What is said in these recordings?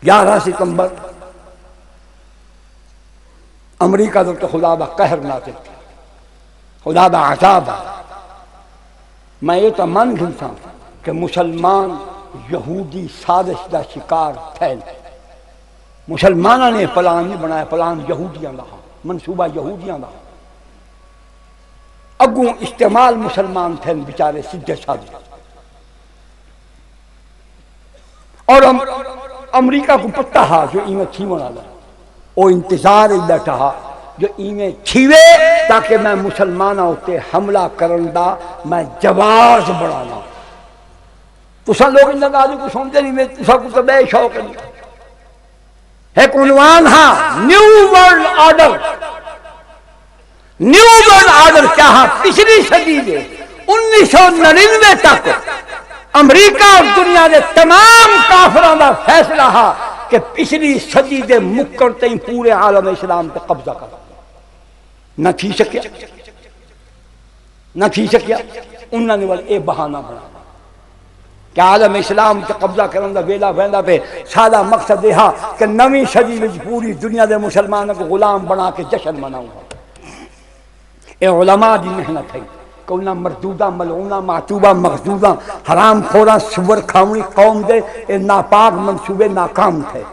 11 ستمبر امریکہ تو خدا با قہر نازل تھا، خدا با عذاب آ۔ میں یہ تو من گھنتا کہ مسلمان یہودی سازش دا شکار پھیل، مسلمانوں نے پلان نہیں بنایا، پلان یہودیاں دا، منصوبہ یہودیاں دا، اگوں استعمال مسلمان تھے بیچارے سیدھے سادے۔ اور امریکہ کو پتہ ہا جو ایمیں چھیونا لگا، وہ انتظار ہی بیٹھا ہا جو ایمیں چھیوے تاکہ میں مسلمانہ ہوتے حملہ کرن دا میں جواز بڑھانا۔ تو سن لوگ ان لگا کو سمجھے نہیں، میں تو کو تو بے شوق نہیں۔ ایک عنوان ہا new world order. New world order کیا ہا؟ پچھلی صدی میں 1999 تک امریکہ اور دنیا کے تمام کافران کا فیصلہ ہے کہ پچھلی صدی کے مکر تھی پورے عالم اسلام تے قبضہ کر، نہ تھی سکیا، نہ تھی سکیا۔ انہوں نے یہ بہانہ بنا کہ عالم اسلام تے قبضہ کرنے کا ویلا ویندا پہ سادہ مقصد یہ کہ نویں صدی میں پوری دنیا کے مسلمانوں کو غلام بنا کے جشن مناؤں گا۔ یہ علماء دی محنت ہے کہ انہاں مردودہ ملعونہ معتوبہ مغضوبہ حرام خوراں سور کھاونی قوم دے اے ناپاک منصوبے ناکام تھے۔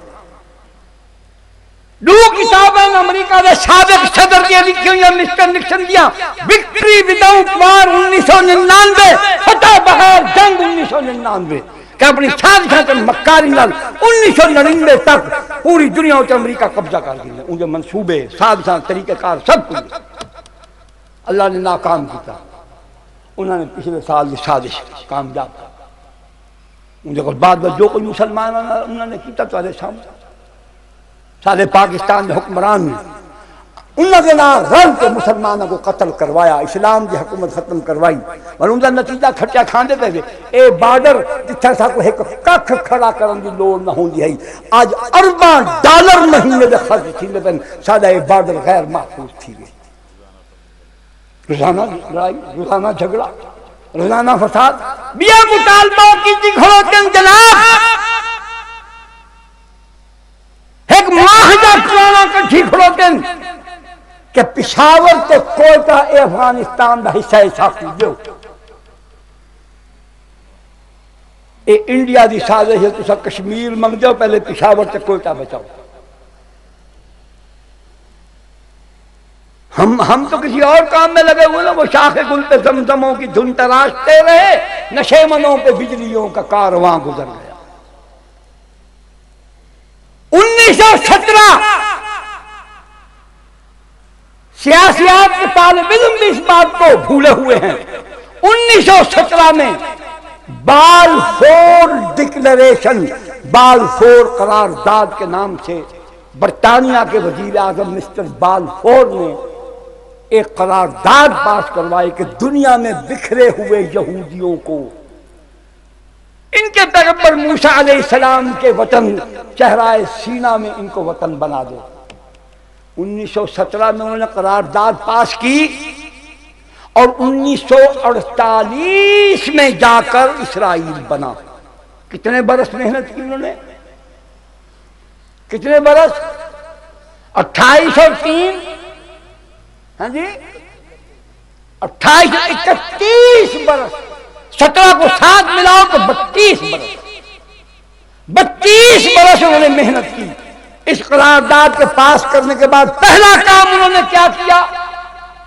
دو کتابیں امریکہ دے سابق صدر دیا لکھی ہوئی مسٹر نکسن دیا، وکٹری وداؤٹ وار 1999، فتح بغیر جنگ 1999، کہ اپنی سازشاں تے مکاری نال 1999 تک پوری دنیا تے امریکہ قبضہ کر گئی۔ ان کے منصوبے سازشاں طریقہ کار سب کچھ اللہ نے ناکام کیتا۔ انہوں نے پچھلے سال کی سازش کامیاب کر، ان کے بعد جو کوئی مسلمان انہوں نے کیتا تو سامنے سارے پاکستان کے حکمران نے انہوں نے رل کے مسلمانوں کو قتل کروایا، اسلام کی حکومت ختم کروائی، اور ان کا نتیجہ کھٹیا کھاندے پہ اے بارڈر جتھے سا کو ایک ککھ کھڑا کرن دی لوڑ نہ ہوندی ہے، آج ارباں ڈالر مہینے دے خرچ تھی لیکن سادہ اے بارڈر غیر محفوظ تھی گئی۔ روزانہ لڑائی، روزانہ جھگڑا، روزانہ فساد، بیا مطالبہ کی تھی کھڑوتن جناب ایک معاہدہ کرانا کٹھی کھڑوتن کہ پشاور تے کوئٹہ اے افغانستان دا حصہ ساکو دیو۔ اے انڈیا دی سازش ہے، تسا کشمیر منگ دیو، پہلے پشاور تے کوئٹہ بچاؤ۔ ہم تو کسی اور کام میں لگے ہوئے نا، وہ شاخ گل پہ زمزموں کی دھن تراشتے رہے، نشے منوں پہ بجلیوں کا کارواں گزر گیا۔ 1917 سیاسیات کے طالب علم بھی اس بات کو بھولے ہوئے ہیں۔ 1917 میں بالفور ڈکلریشن، بالفور قرارداد کے نام سے برطانیہ کے وزیر اعظم مسٹر بالفور نے ایک قرارداد پاس کروائی کہ دنیا میں بکھرے ہوئے یہودیوں کو ان کے پیغمبر موسیٰ علیہ السلام کے وطن چہرائے سینہ میں ان کو وطن بنا دو۔ 1917 میں انہوں نے قرارداد پاس کی اور 1948 میں جا کر اسرائیل بنا۔ کتنے برس محنت کی انہوں نے؟ کتنے برس؟ 28 اور 3، ہاں جی 28 31 برس، 17 کو 7 ملاؤ تو 32 برس، 32 برس انہوں نے محنت کی۔ اس قرارداد کے پاس کرنے کے بعد پہلا کام انہوں نے کیا کیا؟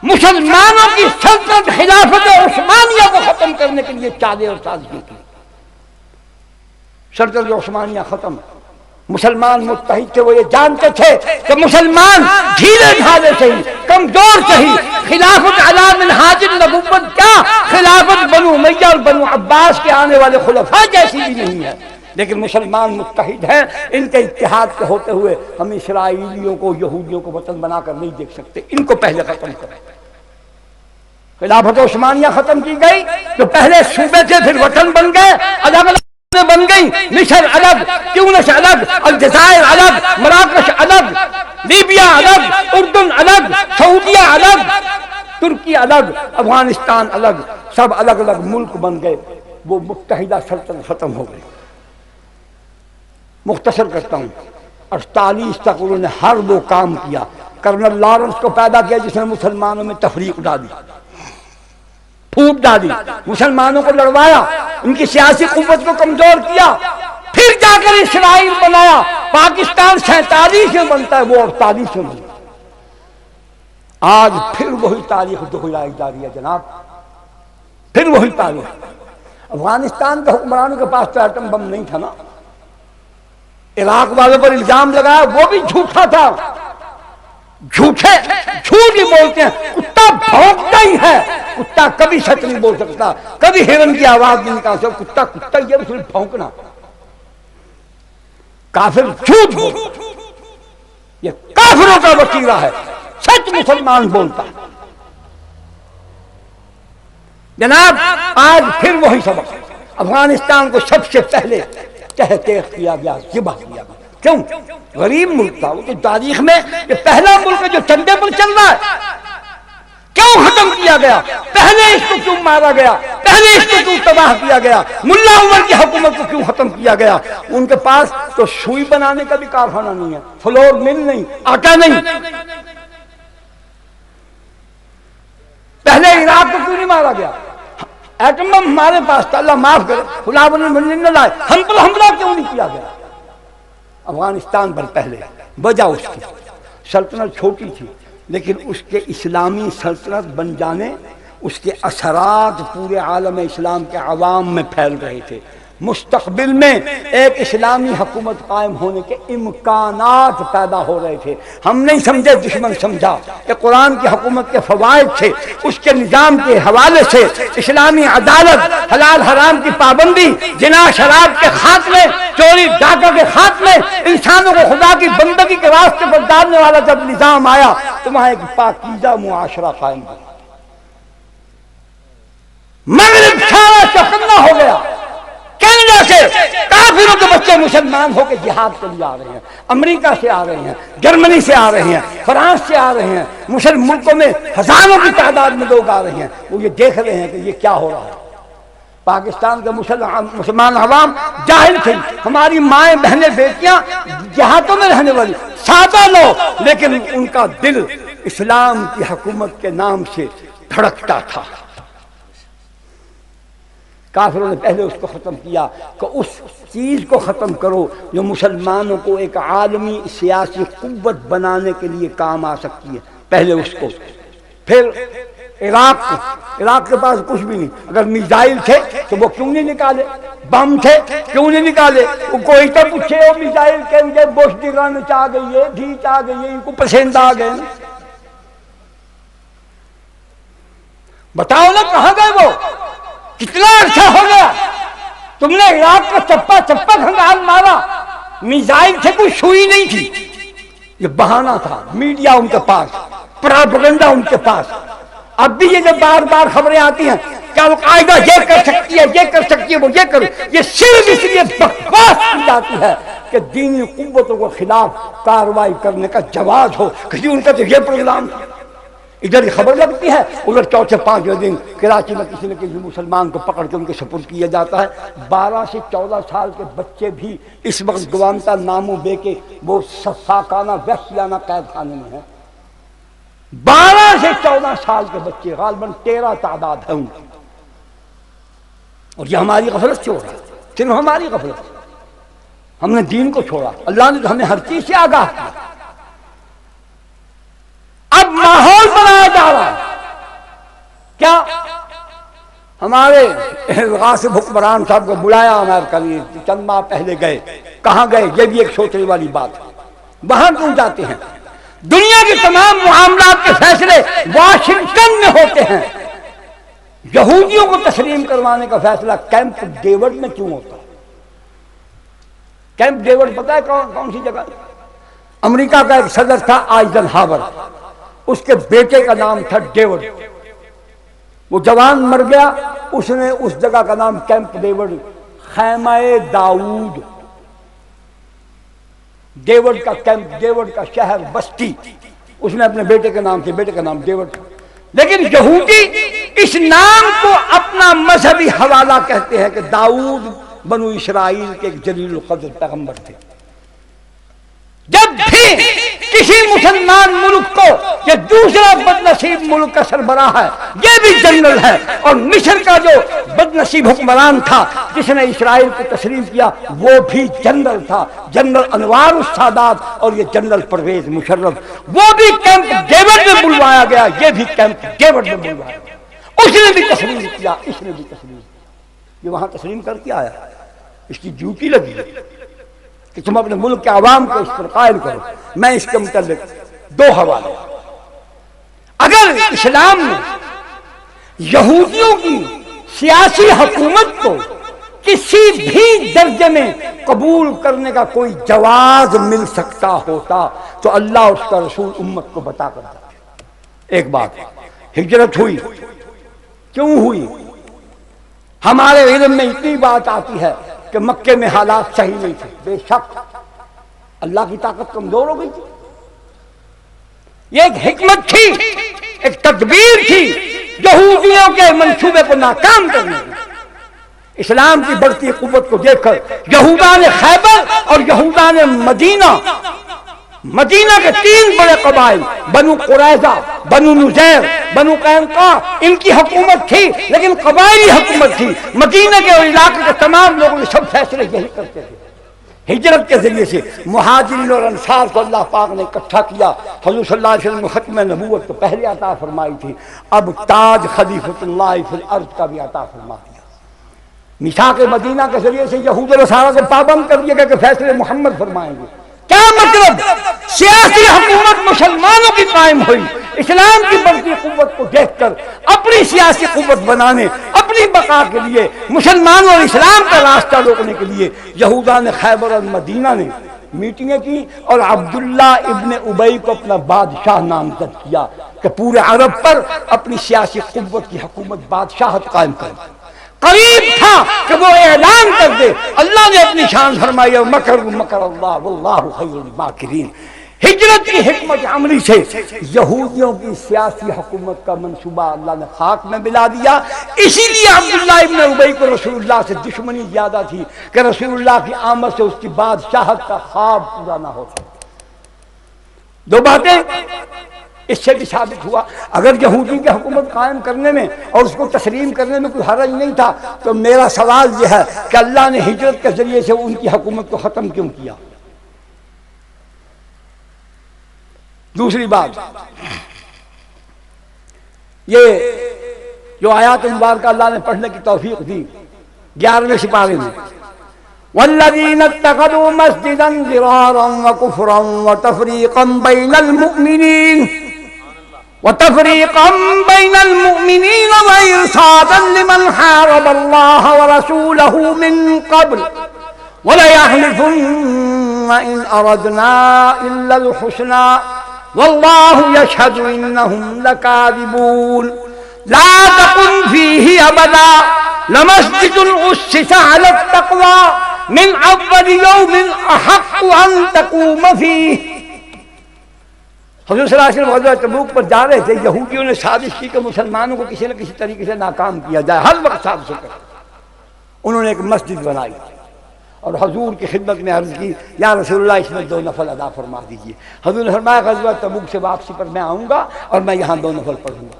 مسلمانوں کی سلطنت خلافت عثمانیہ کو ختم کرنے کے لیے چالیں اور سازشیں کی۔ سلطنت عثمانیہ ختم، مسلمان متحد تھے، وہ یہ جانتے تھے کہ مسلمان ڈھیلے ڈھالے سے ہی، کمزور سے ہی خلافت علی منہاج النبوت، کیا خلافت بنو امیہ اور بنو عباس کے آنے والے خلفاء جیسی بھی نہیں ہے، لیکن مسلمان متحد ہیں۔ ان کے اتحاد کے ہوتے ہوئے ہم اسرائیلیوں کو یہودیوں کو وطن بنا کر نہیں دیکھ سکتے، ان کو پہلے ختم کریں۔ خلافت عثمانیہ ختم کی گئی تو پہلے صوبے تھے، پھر وطن بن گئے، الگ الگ بن گئی، مصر الگ، تیونس الگ، الجزائر الگ، مراکش الگ، لیبیا الگ، اردن الگ، سعودیہ الگ، ترکی الگ، افغانستان الگ، سب الگ الگ ملک بن گئے۔ وہ متحدہ سلطنت ختم ہو گئی۔ مختصر کرتا ہوں، 48 تک انہوں نے ہر وہ کام کیا۔ کرنل لارنس کو پیدا کیا جس نے مسلمانوں میں تفریق ڈالی، پھوٹ ڈالی، مسلمانوں کو لڑوایا، ان کی سیاسی قوت کو کمزور کیا، پھر جا کر اسرائیل بنایا۔ پاکستان 47 میں بنتا ہے، وہ 48 میں بنتا ہے۔ آج پھر وہی تاریخ دہرائی جا رہی ہے جناب، پھر وہی تاریخ۔ افغانستان کے حکمرانوں کے پاس تو ایٹم بم نہیں تھا نا، عراق والوں پر الزام لگایا، وہ بھی جھوٹا تھا۔ جھوٹ ہی بولتے ہیں، کتا بھونکتا ہی ہے، کتا کبھی سچ نہیں بول سکتا، کبھی ہرن کی آواز نہیں نکال سکتا، کتا کتا ہی ہے، صرف بھونکنا۔ کافر جھوٹ بولتا، یہ کافروں کا وسیلہ ہے، سچ مسلمان بولتا ہے۔ جناب آج پھر وہی سبق، افغانستان کو سب سے پہلے تحقیق کیا گیا، ذبح کیا گیا۔ کیوں؟ غریب ملک تھا، وہ تو تاریخ میں یہ پہلا ملک ہے جو چندے پر چل رہا ہے۔ کیوں ختم کیا گیا؟ پہلے اس کو کیوں مارا گیا؟ پہلے اس کو کیوں تباہ کیا گیا؟ ملا عمر کی حکومت کو کیوں ختم کیا گیا؟ ان کے پاس تو سوئی بنانے کا بھی کارخانہ نہیں ہے، فلور مل نہیں، آٹا نہیں۔ پہلے عراق کو کیوں نہیں مارا گیا؟ ایٹم بم ہمارے پاس تھا، اللہ معاف کرے، خلا بن نہ لائے، ہم پر حملہ کیوں نہیں کیا گیا؟ افغانستان پر پہلے وجہ اس کی سلطنت چھوٹی تھی، لیکن اس کے اسلامی سلطنت بن جانے، اس کے اثرات پورے عالم اسلام کے عوام میں پھیل رہے تھے۔ مستقبل میں ایک اسلامی حکومت قائم ہونے کے امکانات پیدا ہو رہے تھے۔ ہم نہیں سمجھے، دشمن سمجھا کہ قرآن کی حکومت کے فوائد تھے، اس کے نظام کے حوالے سے اسلامی عدالت، حلال حرام کی پابندی، زنا شراب کے خاتمے، چوری ڈاکہ کے خاتمے، انسانوں کو خدا کی بندگی کے راستے پر ڈالنے والا جب نظام آیا تو وہاں ایک پاکیزہ معاشرہ قائم ہوا۔ مغرب سارا چکنا ہو گیا، کینیڈا سے کافروں کے بچے مسلمان ہو کے جہاد کے لیے آ رہے ہیں، امریکہ سے آ رہے ہیں، جرمنی سے آ رہے ہیں، فرانس سے آ رہے ہیں، مسلم ملکوں میں ہزاروں کی تعداد میں لوگ آ رہے ہیں۔ وہ یہ دیکھ رہے ہیں کہ یہ کیا ہو رہا ہے۔ پاکستان کے مسلمان عوام جاہل تھے، ہماری مائیں بہنیں بیٹیاں دیہاتوں میں رہنے والی سادہ لوگ، لیکن ان کا دل اسلام کی حکومت کے نام سے دھڑکتا تھا۔ کافروں نے پہلے اس کو ختم کیا کہ اس چیز کو ختم کرو جو مسلمانوں کو ایک عالمی سیاسی قوت بنانے کے لیے کام آ سکتی ہے، پہلے اس کو۔ پھر عراق کے پاس کچھ بھی نہیں، اگر میزائل تھے تو وہ کیوں نہیں نکالے؟ بم تھے کیوں نہیں نکالے؟ وہ کوئی تو پوچھے وہ میزائل کے بوش ڈگان چاہ گئی ہے، ڈھیچ آ گئی ہے، ان کو پسند آ گئے، بتاؤ نا کہاں گئے وہ؟ کتنا عرصہ ہو گیا تم نے عراق کا چپا چپا کھنگال مارا، میزائل تھے، کوئی سوئی نہیں تھی، یہ بہانہ تھا، میڈیا ان کے پاس، پراپیگنڈا ان کے پاس۔ اب بھی یہ جب بار بار خبریں آتی ہیں کہ القاعدہ یہ کر سکتی ہے، یہ کر سکتی ہے، وہ یہ کر، یہ صرف اس لیے بکواس کی جاتی ہے کہ دینی قوتوں کے خلاف کارروائی کرنے کا جواز ہو، کہ ان کا تو یہ پروگرام تھا۔ ادھر ہی خبر لگتی ہے، ادھر چوتھے پانچویں دن کراچی میں کسی نہ کسی مسلمان کو پکڑ کے ان کے سپرد کیا جاتا ہے۔ 12 سے 14 سال کے بچے بھی اس وقت گوانتا نامو بے کے وہ سفاکانہ وحشیانہ قید خانے میں ہیں۔ 12 سے 14 سال کے بچے، غالباً 13 تعداد ہے ان کی، اور یہ ہماری غفلت سے ہو رہا ہے، صرف ہماری غفلت سے۔ ہم نے دین کو چھوڑا، اللہ نے تو ہمیں ہر چیز سے آگاہ کیا۔ اب ماحول بنایا جا رہا ہے، کیا ہمارے غاصب حکمران صاحب کو بلایا امریکہ نے، چند ماہ پہلے گئے، کہاں گئے؟ یہ بھی ایک سوچنے والی بات ہے۔ وہاں کیوں جاتے ہیں؟ دنیا کے تمام معاملات کے فیصلے واشنگٹن میں ہوتے ہیں، یہودیوں کو تسلیم کروانے کا فیصلہ کیمپ ڈیوڈ میں کیوں ہوتا ہے؟ کیمپ ڈیوڈ پتہ ہے کون سی جگہ؟ امریکہ کا ایک صدر تھا آئزن ہاور، اس کے بیٹے کا نام تھا ڈیوڈ، وہ جوان مر گیا، اس نے اس جگہ کا نام کیمپ ڈیوڈ، خیمہ داؤد، ڈیوڈ کا کیمپ، ڈیوڈ کا شہر بستی، اس نے اپنے بیٹے کے نام سے، بیٹے کا نام ڈیوڈ۔ لیکن یہودی اس نام کو اپنا مذہبی حوالہ کہتے ہیں کہ داؤد بنو اسرائیل کے ایک جلیل القدر پیغمبر تھے۔ جب بھی کسی مسلمان ملک کو یہ دوسرا بدنصیب ملک کا سربراہ ہے، یہ بھی جنرل ہے، اور مصر کا جو بدنصیب حکمران تھا جس نے اسرائیل کو تسلیم کیا وہ بھی جنرل تھا، جنرل انوار السادات، اور یہ جنرل پرویز مشرف، وہ بھی کیمپ ڈیوڈ میں بلوایا گیا، یہ بھی کیمپ ڈیوڈ میں بلوایا گیا، اس نے بھی تسلیم کیا، اس نے بھی تسلیم کیا، یہ وہاں تسلیم کر کے آیا، اس کی ڈیوٹی لگی کہ تم اپنے ملک کے عوام کو اس پر قائل کرو۔ میں اس کے متعلق دو حوالے، اگر اسلام نے یہودیوں کی سیاسی حکومت کو کسی بھی درجے میں قبول کرنے کا کوئی جواز مل سکتا ہوتا تو اللہ اس کا رسول امت کو بتا کر دیتے۔ ایک بات، ہجرت ہوئی، کیوں ہوئی؟ ہمارے علم میں اتنی بات آتی ہے کہ مکے میں حالات صحیح نہیں تھے، بے شک اللہ کی طاقت کمزور ہو گئی تھی، یہ ایک حکمت تھی، ایک تدبیر تھی یہودیوں کے منصوبے کو ناکام کرنے کی۔ اسلام کی بڑھتی قوت کو دیکھ کر یہودان خیبر اور یہودان مدینہ کے تین بڑے قبائل، بنو قریظہ، بنو نذیر، بنو قینقاع، ان کی حکومت تھی لیکن قبائلی حکومت تھی۔ مدینہ کے اور علاقے کے تمام لوگوں نے سب فیصلے یہی کرتے تھے۔ ہجرت کے ذریعے سے مہاجرین اور انصار کو اللہ پاک نے اکٹھا کیا، حضور صلی اللہ علیہ وسلم نے ختم نبوت تو پہلے عطا فرمائی تھی، اب تاج خلیفۃ اللہ فی الارض کا بھی عطا فرما دیا۔ میثاق مدینہ کے ذریعے سے یہود و نصارہ کو پابند کر دیا گیا کہ فیصلے محمد فرمائیں گے۔ کیا مطلب؟ سیاسی حکومت مسلمانوں کی قائم ہوئی، اسلام کی بڑھتی قوت کو دیکھ کر اپنی سیاسی قوت بنانے، اپنی بقا کے لیے، مسلمانوں اور اسلام کا راستہ روکنے کے لیے یہودان خیبر اور مدینہ نے میٹنگیں کی اور عبداللہ ابن ابی کو اپنا بادشاہ نامزد کیا کہ پورے عرب پر اپنی سیاسی قوت کی حکومت بادشاہت قائم کر۔ قریب تھا کہ وہ اعلان کر دے، اللہ نے اپنی شان فرمائی مکر مکر اللہ واللہ خیر الماکرین۔ ہجرت کی حکمت عملی سے یہودیوں کی سیاسی حکومت کا منصوبہ اللہ نے خاک میں ملا دیا۔ اسی لیے عبداللہ ابن ابی کو رسول اللہ سے دشمنی زیادہ تھی کہ رسول اللہ کی آمد سے اس کی بادشاہت کا خواب پورا نہ ہو سکے۔ دو باتیں اس سے بھی ثابت ہوا، اگر یہودی کی حکومت قائم کرنے میں اور اس کو تسلیم کرنے میں کوئی حرج نہیں تھا تو میرا سوال یہ ہے کہ اللہ نے ہجرت کے ذریعے سے ان کی حکومت کو ختم کیوں کیا؟ دوسری بات، یہ جو آیات مبارکہ اللہ نے پڑھنے کی توفیق دی 11ویں سپارے میں، والذین اتخذوا مسجدا ضرارا وکفرا وتفریقا بین المؤمنین وإرصادا لمن حارب الله ورسوله من قبل وليحلفن إن أردنا إلا الحسنى والله يشهد إنهم لكاذبون لا تقم فيه أبدا لمسجد أسس على التقوى من أول يوم أحق أن تقوم فيه۔ حضور صلی اللہ علیہ وسلم غزوہ تبوک پر جا رہے تھے، یہودیوں نے سازش کی کہ مسلمانوں کو کسی نہ کسی طریقے سے ناکام کیا جائے، ہر وقت سازش کر۔ انہوں نے ایک مسجد بنائی اور حضور کی خدمت میں عرض کی یا رسول اللہ اس میں 2 نفل ادا فرما دیجیے۔ حضور نے فرمایا غزوہ تبوک سے واپسی پر میں آؤں گا اور میں یہاں 2 نفل پڑھوں گا۔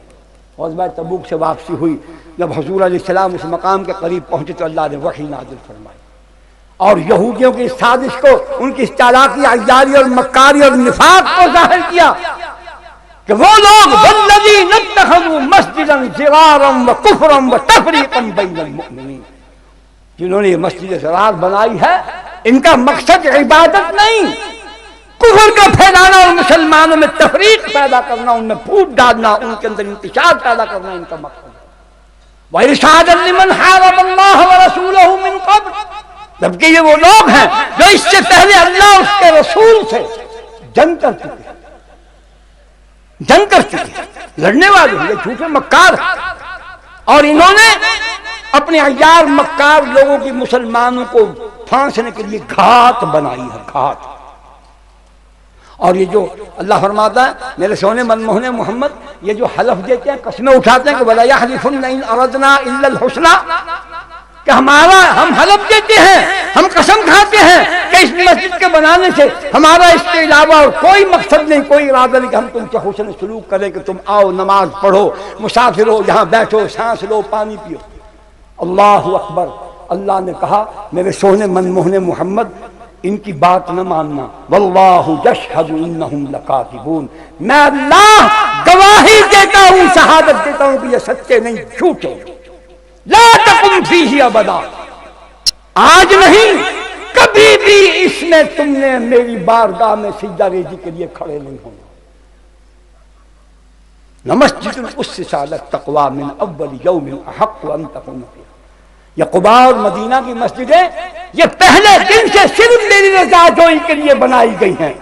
غزوہ تبوک سے واپسی ہوئی، جب حضور علیہ السلام اس مقام کے قریب پہنچے تو اللہ نے وحی نازل فرمائی اور یہودیوں کی سازش کو، ان کی چالاکی، عیاری اور مکاری اور نفاق کو ظاہر کیا کہ وہ لوگ والذین اتخذوا مسجدا ضرارا وکفرا وتفریقا بین المؤمنین، جنہوں نے یہ مسجد ضرار بنائی ہے، ان کا مقصد عبادت نہیں، کفر کا پھیلانا اور مسلمانوں میں تفریق پیدا کرنا، ان میں پھوٹ ڈالنا، ان کے اندر انتشار پیدا کرنا ان کا مقصد ہے۔ وَإِرْشَادًا لِمَنْ حَارَبَ اللَّهَ وَرَسُولَهُ مِنْ قَبْلُ، جبکہ یہ وہ لوگ ہیں جو اس سے پہلے اللہ اس کے رسول سے جنگ کر چکے، لڑنے والے یہ جھوٹے مکار ہیں، اور انہوں نے اپنے عیار مکار لوگوں کی مسلمانوں کو پھانسنے کے لیے گھات بنائی ہے، گھات۔ اور یہ جو اللہ فرماتا ہے میرے سونے منموہنے محمد، یہ جو حلف دیتے ہیں، قسمیں اٹھاتے ہیں کہ وَلَا يَحْلِفُنَّ إِنْ أَرَدْنَا إِلَّا الْحُسْنَى، کہ ہم حلف دیتے ہیں، ہم قسم کھاتے ہیں کہ اس مسجد کے بنانے سے ہمارا اس کے علاوہ اور کوئی مقصد نہیں، کوئی ارادہ نہیں کہ ہم تم سے حسن سلوک کریں کہ تم آؤ نماز پڑھو، مسافر ہو، یہاں بیٹھو، سانس لو، پانی پیو۔ اللہ اکبر۔ اللہ نے کہا میرے سونے منموہن محمد ان کی بات نہ ماننا، واللہ یشہد انہم لکاذبون، میں اللہ گواہی دیتا ہوں، شہادت دیتا ہوں کہ یہ سچے نہیں، جھوٹے۔ لا تقم فیہ ابدا، آج نہیں کبھی بھی اس میں تم نے میری بارگاہ میں سجدہ ریزی کے لیے کھڑے نہیں ہونا۔ لمسجد اسس علی التقوی من اول یوم احق ان تقوم فیہ، یہ قباء اور مدینہ کی مسجدیں یہ پہلے دن سے صرف میری رضا جوئی کے لیے بنائی گئی ہیں،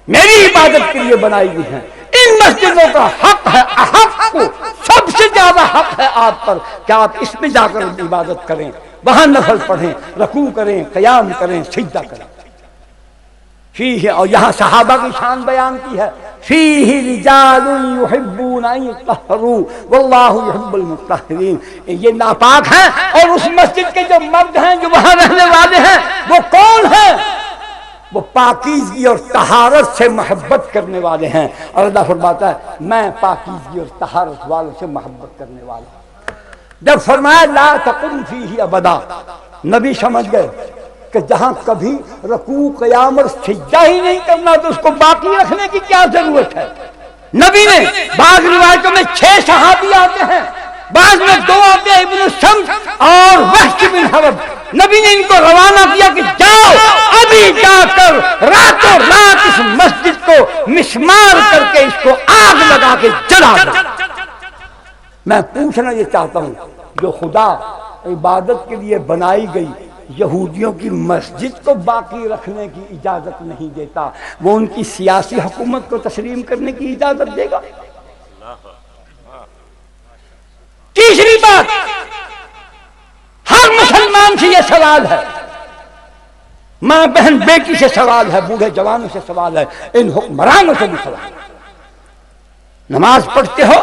میری عبادت کے لیے بنائی گئی ہیں۔ ان مسجدوں کا حق ہے، احق کو سب سے زیادہ حق ہے آپ پر کہ آپ اس میں جا کر عبادت کریں، وہاں نفل پڑھیں، رکوع کریں، قیام کریں، سجدہ کریں۔ فیہ، اور یہاں صحابہ کی شان بیان کی ہے، فیہ رجال یحبون ان یطہروا واللہ یحب المطہرین، یہ ناپاک ہیں، اور اس مسجد کے جو مرد ہیں جو وہاں رہنے والے ہیں وہ کون ہیں؟ وہ پاکیزگی اور طہارت سے محبت کرنے والے ہیں، اور اللہ فرماتا ہے میں پاکیزگی اور طہارت والوں سے محبت کرنے والا ہوں۔ جب فرمایا لا تقم فیہ ابدا، نبی سمجھ گئے کہ جہاں کبھی رکوع قیام اور سجدہ ہی نہیں کرنا تو اس کو باقی رکھنے کی کیا ضرورت ہے۔ نبی نے بعض روایتوں میں 6 صحابی آتے ہیں، بعض میں 2 آتے ہیں، ابن السمت اور وحش بن حرب، نبی نے ان کو روانہ کیا کہ جاؤ ابھی جا کر راتوں رات اس مسجد کو مسمار کر کے اس کو آگ لگا کے جلا دو۔ میں پوچھنا یہ چاہتا ہوں، جو خدا عبادت کے لیے بنائی گئی یہودیوں کی مسجد کو باقی رکھنے کی اجازت نہیں دیتا، وہ ان کی سیاسی حکومت کو تسلیم کرنے کی اجازت دے گا؟ تیسری بات، ہر مسلمان سے یہ سوال ہے، ماں بہن بیٹی سے سوال ہے، بوڑھے جوانوں سے سوال ہے، ان حکمرانوں سے بھی سوال ہے۔ نماز پڑھتے ہو،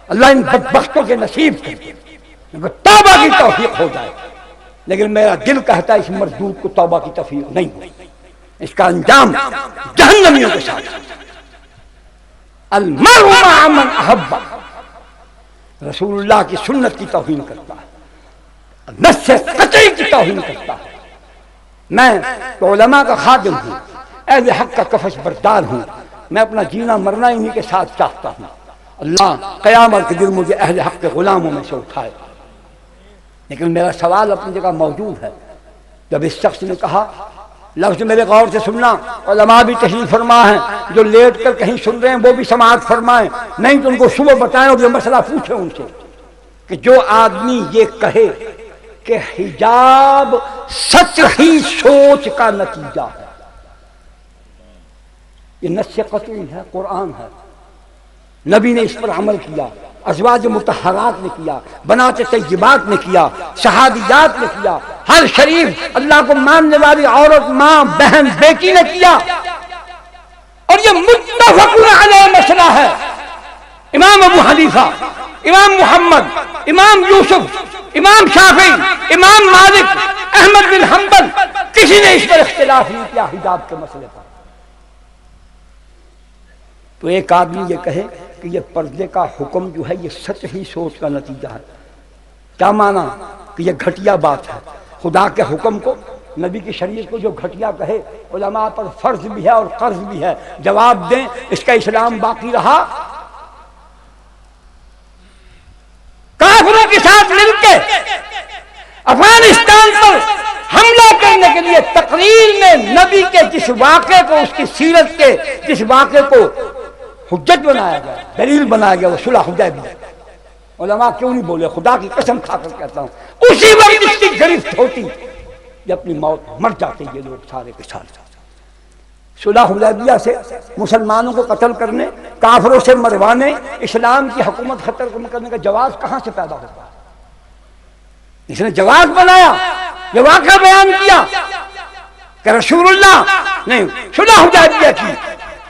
اللہ ان بدبختوں کے نصیب کر، توبہ کی توفیق ہو جائے، لیکن میرا دل کہتا ہے اس مردود کو توبہ کی توفیق نہیں ہوئی، اس کا انجام جہنمیوں کے ساتھ۔ المرء مع من احب، رسول اللہ کی سنت کی توہین کرتا ہے، نص قطعی کی توہین کرتا ہے۔ میں علماء کا خادم ہوں، اہل حق کا کفش بردار ہوں، میں اپنا جینا مرنا انہی کے ساتھ چاہتا ہوں۔ اللہ قیامت کے دن مجھے اہل حق کے غلاموں میں سے اٹھائے۔ لیکن میرا سوال اپنی جگہ موجود ہے، جب اس شخص نے کہا، لفظ میرے غور سے سننا، علماء بھی تشریف فرما ہیں، جو لیٹ کر کہیں سن رہے ہیں وہ بھی سماعت فرمائیں، نہیں تو ان کو صبح بتائیں اور یہ مسئلہ پوچھیں ان سے کہ جو آدمی یہ کہے کہ حجاب سطحی سوچ کا نتیجہ ہے، یہ نص قطعی ہے، قرآن ہے، نبی نے اس پر عمل کیا، ازواج مطہرات نے کیا، بنات طیبات نے کیا، شہادیات نے کیا، ہر شریف اللہ کو ماننے والی عورت، ماں، بہن، بیٹی نے کیا، اور یہ متفق علیہ مسئلہ ہے۔ امام ابو حنیفہ، امام محمد، امام یوسف، امام شافعی، امام مالک، احمد بن حنبل، کسی نے اس پر اختلاف نہیں کیا حجاب کے مسئلے پر۔ تو ایک آدمی یہ کہے کہ یہ پردے کا حکم جو ہے یہ سطحی سوچ کا نتیجہ ہے، کیا مانا کہ یہ گھٹیا بات ہے؟ خدا کے حکم کو، نبی کی شریعت کو جو گھٹیا کہے، علماء پر فرض بھی ہے اور قرض بھی ہے، جواب دیں اس کا اسلام باقی رہا؟ کافروں کے ساتھ مل کے افغانستان پر حملہ کرنے کے لیے تقریر میں نبی کے جس واقعے کو، اس کی سیرت کے جس واقعے کو حجت بنایا گیا، دلیل بنایا گیا، وہ صلح حدیبیہ، علماء کیوں نہیں بولے؟ خدا کی قسم کھا کر کہتا ہوں، اسی وقت اس کی گرفت ہوتی، یہ اپنی موت مر جاتے یہ لوگ سارے کے سارے۔ صلح حدیبیہ سے مسلمانوں کو قتل کرنے، کافروں سے مروانے، اسلام کی حکومت ختم کرنے کا جواز کہاں سے پیدا ہوتا ہے؟ اس نے جواز بنایا، یہ واقعہ بیان کیا کہ رسول اللہ نے صلح حدیبیہ کی،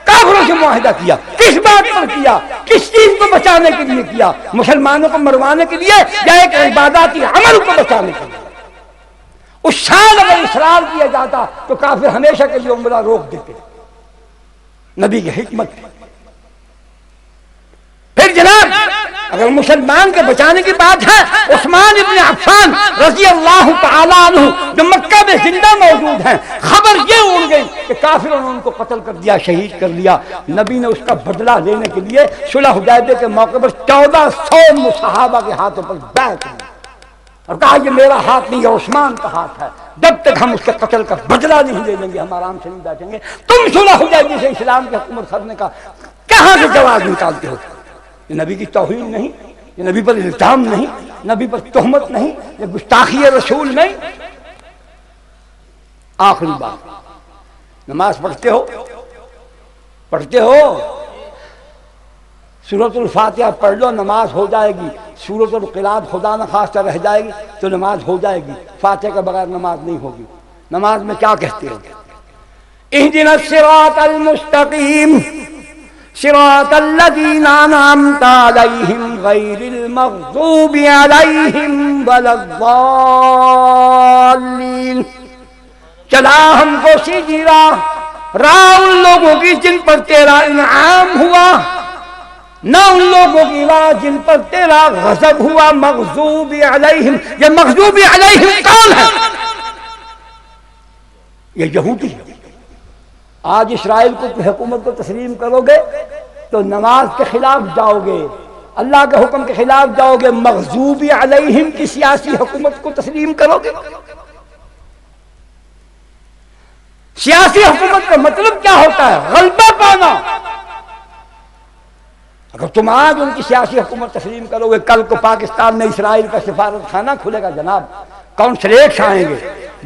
کافروں سے معاہدہ کیا، کس بات پر کیا؟ کس چیز کو بچانے کے لیے کیا؟ مسلمانوں کو مروانے کے لیے یا ایک عباداتی عمل کو بچانے کے لیے؟ اس سال اگر اصرار کیا جاتا تو کافر ہمیشہ کے لیے عمرہ روک دیتے. نبی کی حکمت. پھر جناب اگر مسلمان کے بچانے کی بات ہے، عثمان ابن عفان رضی اللہ تعالیٰ عنہ جو مکہ میں زندہ موجود ہیں، خبر یہ اڑ گئی کہ کافروں نے ان کو قتل کر دیا، شہید کر لیا. نبی نے اس کا بدلہ لینے کے لیے صلح حدیبیہ کے موقع پر 1400 صحابہ کے ہاتھوں پر بیعت کی اور کہا یہ میرا ہاتھ نہیں، یہ عثمان کا ہاتھ ہے، جب تک ہم اس کے قتل کا بدلہ نہیں لے لیں گے ہم آرام سے نہیں بیٹھیں گے. تم صلح حدیبیہ سے اسلام کی حکومت کرنے کا کہاں سے جواز نکالتے ہو؟ یہ نبی کی توہین نہیں، یہ نبی پر الزام نہیں، نبی پر تہمت نہیں، یہ گستاخی رسول نہیں. آخری بات، نماز پڑھتے ہو سورۃ الفاتحہ پڑھ لو نماز ہو جائے گی. سورۃ القلاب خدا نخواستہ رہ جائے گی تو نماز ہو جائے گی. فاتحہ کے بغیر نماز نہیں ہوگی. نماز میں کیا کہتے ہو؟ اہدنا الصراط المستقیم صراط الذین انعمت علیہم غیر المغضوب علیہم ولا الضالین. چلا ہم کو سیدھی راہ ان لوگوں کی جن پر تیرا انعام ہوا، نہ ان لوگوں کی راہ جن پر تیرا غضب ہوا. مغضوب علیہم، یہ مغضوب علیہم کون ہے؟ یہ یہودی. آج اسرائیل کو حکومت کو تسلیم کرو گے تو نماز کے خلاف جاؤ گے، اللہ کے حکم کے خلاف جاؤ گے. مغضوب علیہم کی سیاسی حکومت کو تسلیم کرو گے. سیاسی حکومت کا مطلب کیا ہوتا ہے؟ غلبہ پانا. اگر تم آج ان کی سیاسی حکومت تسلیم کرو گے، کل کو پاکستان میں اسرائیل کا سفارت خانہ کھلے گا جناب، کونسلیٹس آئیں گے،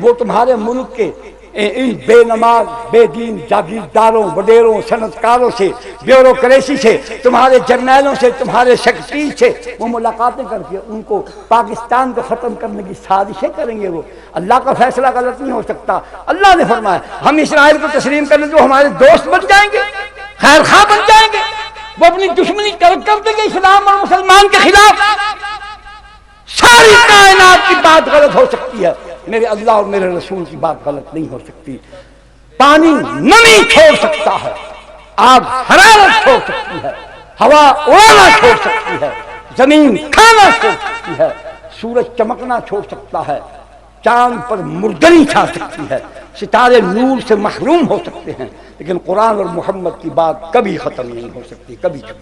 وہ تمہارے ملک کے ان بے نماز بے دین جاگیرداروں وڈیروں صنعتکاروں سے بیوروکریسی سے تمہارے جرنیلوں سے تمہارے سیکرٹری سے وہ ملاقاتیں کر کے ان کو پاکستان کو ختم کرنے کی سازشیں کریں گے. وہ اللہ کا فیصلہ غلط نہیں ہو سکتا. اللہ نے فرمایا ہم اسرائیل کو تسلیم کر لیں تو ہمارے دوست بن جائیں گے، خیر خواہ بن جائیں گے، وہ اپنی دشمنی کر دیں گے اسلام اور مسلمان کے خلاف. ساری کائنات کی بات غلط ہو سکتی ہے، میرے اللہ اور میرے رسول کی بات غلط نہیں ہو سکتی. پانی نمی چھوڑ سکتا ہے، آگ حرارت چھوڑ سکتی ہے، ہوا اڑانا چھوڑ سکتی ہے، زمین کھانا چھوڑ سکتی ہے، سورج چمکنا چھوڑ سکتا ہے، چاند پر مردنی چھا سکتی ہے، ستارے نور سے محروم ہو سکتے ہیں، لیکن قرآن اور محمد کی بات کبھی ختم نہیں ہو سکتی، کبھی چھوڑ.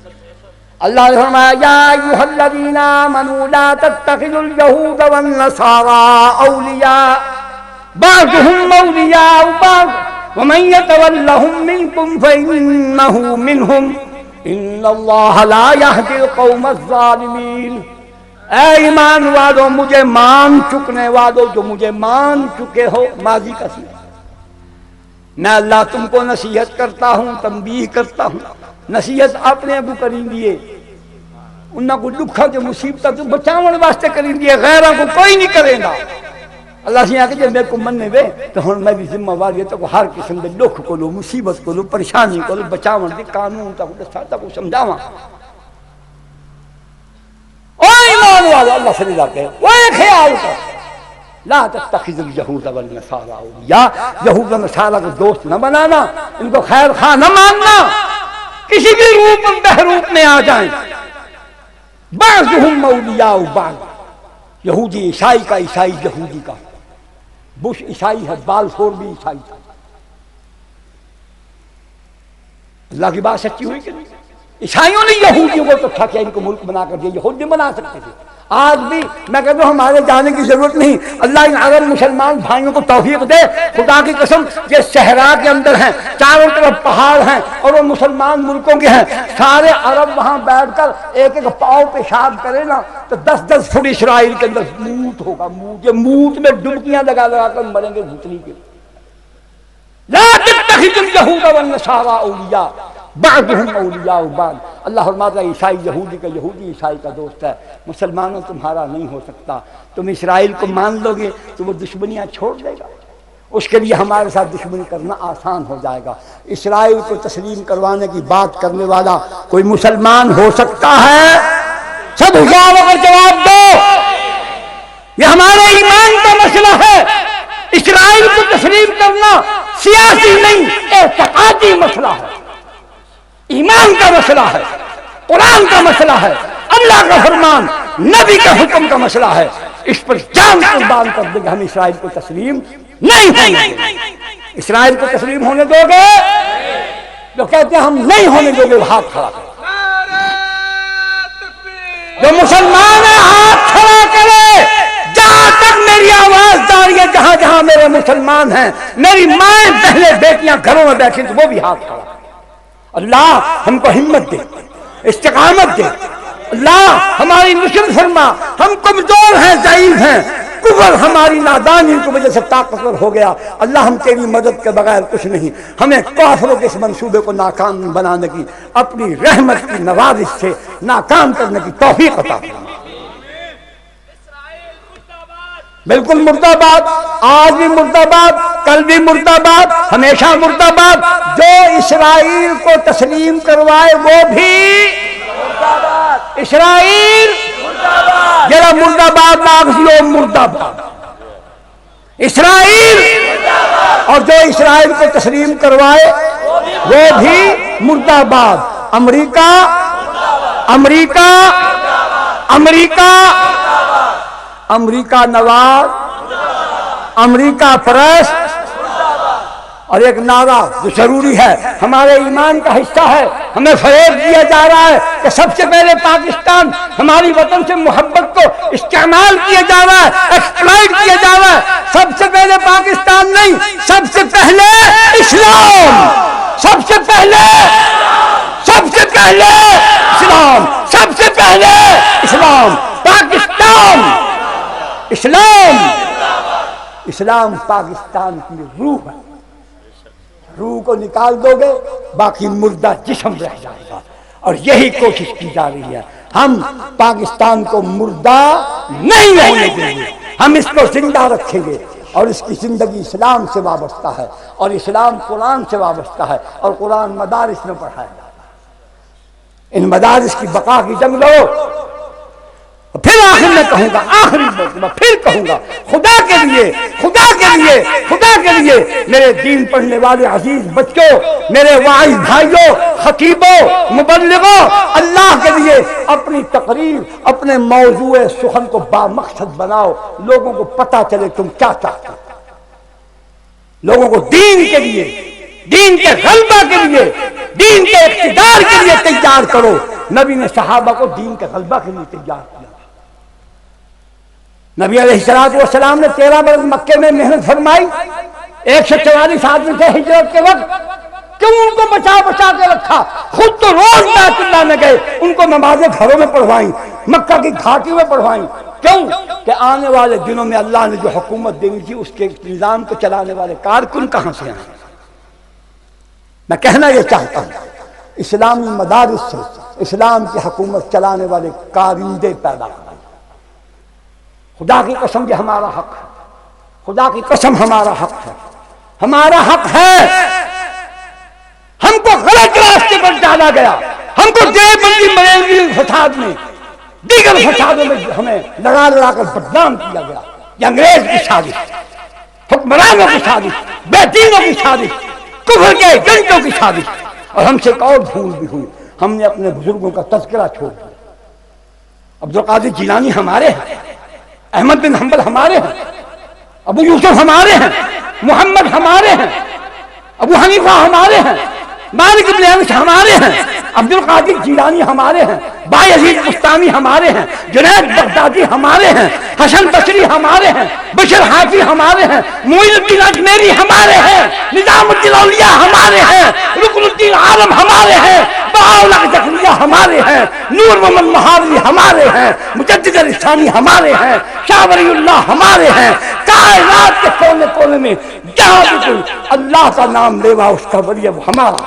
اللہ نے فرمایا یا ایھا الذین آمنوا لا تتخذوا اليہود والنصارى اولیاء بعضهم اولیاء بعض ومن يتولهم منکم فإنه منهم ان اللہ لا يهدي القوم الظالمین. اے ایمان والو، مجھے مان چکنے والو جو مجھے مان چکے ہو، ماضی کا سیغہ، میں اللہ تم کو نصیحت کرتا ہوں، تنبیہ کرتا ہوں. نصیحت اپنے ابو کریں دیے، انہاں کو دکھا کے مصیبتہ تو بچاون واسطے کریں دیے، غیرہ کو کوئی نہیں کرے گا. اللہ سے آکے جب میرے کو مننے وے تو ہن میں بھی ذمہ واری تو ہر قسم دے دکھ کو لو، مصیبت کو لو، پریشانی کو لو، بچاون دے قانون تک دستا کو سمجھاواں. او ایمان والو، اللہ سے رضا کہ وہ خیال کر لا تتخذوا اليہود والنصارى اولیاء، یہود و نصارہ کو دوست نہ بنانا، ان کو خیر خواہ نہ ماننا، کسی بھی روپ بحروپ میں آ جائیں. بعضهم اولیاء بعض، یہودی عیسائی کا، عیسائی یہودی کا. بش عیسائی ہے، بالفور بھی عیسائی تھا. اللہ کی بات سچی ہوئی کہ نہیں؟ عیسائیوں نے یہودیوں کو تو تھا کہ ان کو ملک بنا کر دیا، یہود نہیں بنا سکتے تھے. آج بھی میں کہتا ہوں ہمارے جانے کی ضرورت نہیں. اللہ ان عرب مسلمان بھائیوں کو توفیق دے. خدا کی قسم یہ صحرا کے اندر ہیں، چاروں طرف پہاڑ ہیں اور وہ مسلمان ملکوں کے ہیں. سارے عرب وہاں بیٹھ کر ایک ایک پاؤں پیشاب کرے نا تو 10-10 فٹ اسرائیل کے اندر موت ہوگا. موت، یہ موت میں ڈبکیاں لگا لگا کر مریں گے گھٹنی کے. لا تتخذوا اليہود والنصارى اولیاء بعضهم اولیاء بعض. اللہ فرماتا ہے عیسائی یہودی کا، یہودی عیسائی کا دوست ہے، مسلمانوں تمہارا نہیں ہو سکتا. تم اسرائیل کو مان لو گے تو وہ دشمنیاں چھوڑ دے گا، اس کے لیے ہمارے ساتھ دشمنی کرنا آسان ہو جائے گا. اسرائیل کو تسلیم کروانے کی بات کرنے والا کوئی مسلمان ہو سکتا ہے؟ سب ہوشیار ہو کر جواب دو. یہ ہمارے ایمان کا مسئلہ ہے. اسرائیل کو تسلیم کرنا سیاسی نہیں، اعتقادی مسئلہ ہے، ایمان کا مسئلہ ہے، قرآن کا مسئلہ ہے، اللہ کا فرمان، نبی کا حکم کا مسئلہ ہے۔ اس پر جان قربان کر دیں گے، ہم اسرائیل کو تسلیم نہیں ہونے دیں گے۔ اسرائیل کو تسلیم ہونے دو گے؟ جو کہتے ہیں ہم نہیں ہونے دیں گے وہ ہاتھ کھڑا کریں۔ جو مسلمان ہے ہاتھ کھڑا کرے، جہاں تک میری آواز جاری ہے، جہاں جہاں میرے مسلمان ہیں، میری مائیں بہنیں بیٹیاں گھروں میں بیٹھی تو وہ بھی ہاتھ کھڑا کریں۔ اللہ ہم کو ہمت دے، استقامت دے، اللہ ہماری نصرت فرما۔ ہم کمزور ہیں، ضعیف ہیں، کفر ہماری نادانی کی وجہ سے طاقتور ہو گیا۔ اللہ ہم تیری مدد کے بغیر کچھ نہیں، ہمیں کافروں کے اس منصوبے کو ناکام بنانے کی، اپنی رحمت کی نوازش سے ناکام کرنے کی توفیق عطا فرما۔ بالکل مرد آباد، آج بھی مرد آباد، کل بھی مرد آباد، ہمیشہ مرد آباد۔ جو اسرائیل کو تسلیم کروائے وہ بھی اسرائیل جرا مرد آباد ناگزیو مرد آباد اسرائیل، اور جو اسرائیل کو تسلیم کروائے وہ بھی مرد آباد۔ امریکہ امریکہ امریکہ امریکہ نواز، امریکہ پرست، اور ایک نعرہ جو ضروری ہے، ہمارے ایمان کا حصہ ہے، ہمیں فریب دیا جا رہا ہے کہ سب سے پہلے پاکستان، ہماری وطن سے محبت کو استعمال کیا جا رہا ہے، ایکسپلائٹ کیا جا رہا ہے۔ سب سے پہلے پاکستان نہیں، سب سے پہلے اسلام، سب سے پہلے اسلام، سب سے پہلے اسلام، پاکستان، اسلام پاکستان کی روح ہے۔ روح کو نکال دو گے باقی مردہ جسم رہ جائے گا، اور یہی کوشش کی جا رہی ہے۔ ہم پاکستان کو مردہ نہیں ہونے دیں گے، ہم اس کو زندہ رکھیں گے، اور اس کی زندگی اسلام سے وابستہ ہے، اور اسلام قرآن سے وابستہ ہے، اور قرآن مدارس میں پڑھایا جاتا ہے۔ ان مدارس کی بقا کی جنگ لڑو۔ پھر آخر میں کہوں گا، آخری مرتبہ پھر کہوں گا، خدا کے لیے میرے دین پڑھنے والے عزیز بچوں، میرے واعظ بھائیوں، خطیبوں، مبلغوں، اللہ کے لیے اپنی تقریر، اپنے موضوع سخن کو بامقصد بناؤ، لوگوں کو پتہ چلے تم کیا چاہتے ہو۔ لوگوں کو دین کے لیے، دین کے غلبہ کے لیے، دین کے اقتدار کے لیے تیار کرو۔ نبی نے صحابہ کو دین کے غلبہ کے لیے تیار کیا۔ نبی علیہ السلام نے 13 برس مکے میں محنت فرمائی، 144 آدمی تھے ہجرت کے وقت، کیوں ان کو بچا کے رکھا؟ خود تو روز بیت اللہ میں گئے، ان کو نمازیں گھروں میں پڑھوائیں، مکہ کی گھاٹی میں پڑھوائیں۔ کیوں؟ کہ آنے والے دنوں میں اللہ نے جو حکومت دینی تھی اس کے نظام کو چلانے والے کارکن کہاں سے آئیں؟ میں کہنا یہ چاہتا ہوں، اسلامی مدارس سے اسلام کی حکومت چلانے والے کارندے پیدا کریں۔ خدا کی قسم یہ ہمارا حق ہے، خدا کی قسم ہمارا حق ہے، ہمارا حق ہے۔ ہم کو غلط راستے پر ڈالا گیا، ہم کو دیوبندی مریلوی فساد میں، دیگر فسادوں میں ہمیں لڑا کر بدنام کیا گیا۔ یہ انگریز کی سازش، حکمرانوں کی سازش، بے دینوں کی سازش، کفر کے ایجنٹوں کی سازش، اور ہم سے ایک اور بھول بھی ہوئی، ہم نے اپنے بزرگوں کا تذکرہ چھوڑ دیا۔ عبدالقادر جیلانی ہمارے ہیں، احمد بن حنبل ہمارے ہیں، ابو یوسف ہمارے ہیں، محمد ہمارے ہیں، ابو حنیفہ ہمارے ہیں، مالک بن انس ہمارے ہیں، عبدالقادر جیلانی ہمارے ہیں، بایزید بستانی ہمارے ہیں، جنید بغدادی ہمارے ہیں، حسن بصری ہمارے ہیں، بشر حافی ہمارے ہیں، معین الدین اجمیری ہمارے ہیں، نظام الدین اولیاء ہمارے ہیں، رکن الدین عالم ہمارے ہیں، بہاءاللہ زکریا ہمارے ہیں، نور محمد مہاوی ہمارے ہیں، مجدد الثانی ہمارے ہیں، شاہ ولی اللہ ہمارے ہیں۔ کائنات کے کونے کونے میں جہاں بھی کوئی اللہ کا نام لیوا اس کا ولی وہ ہمارا۔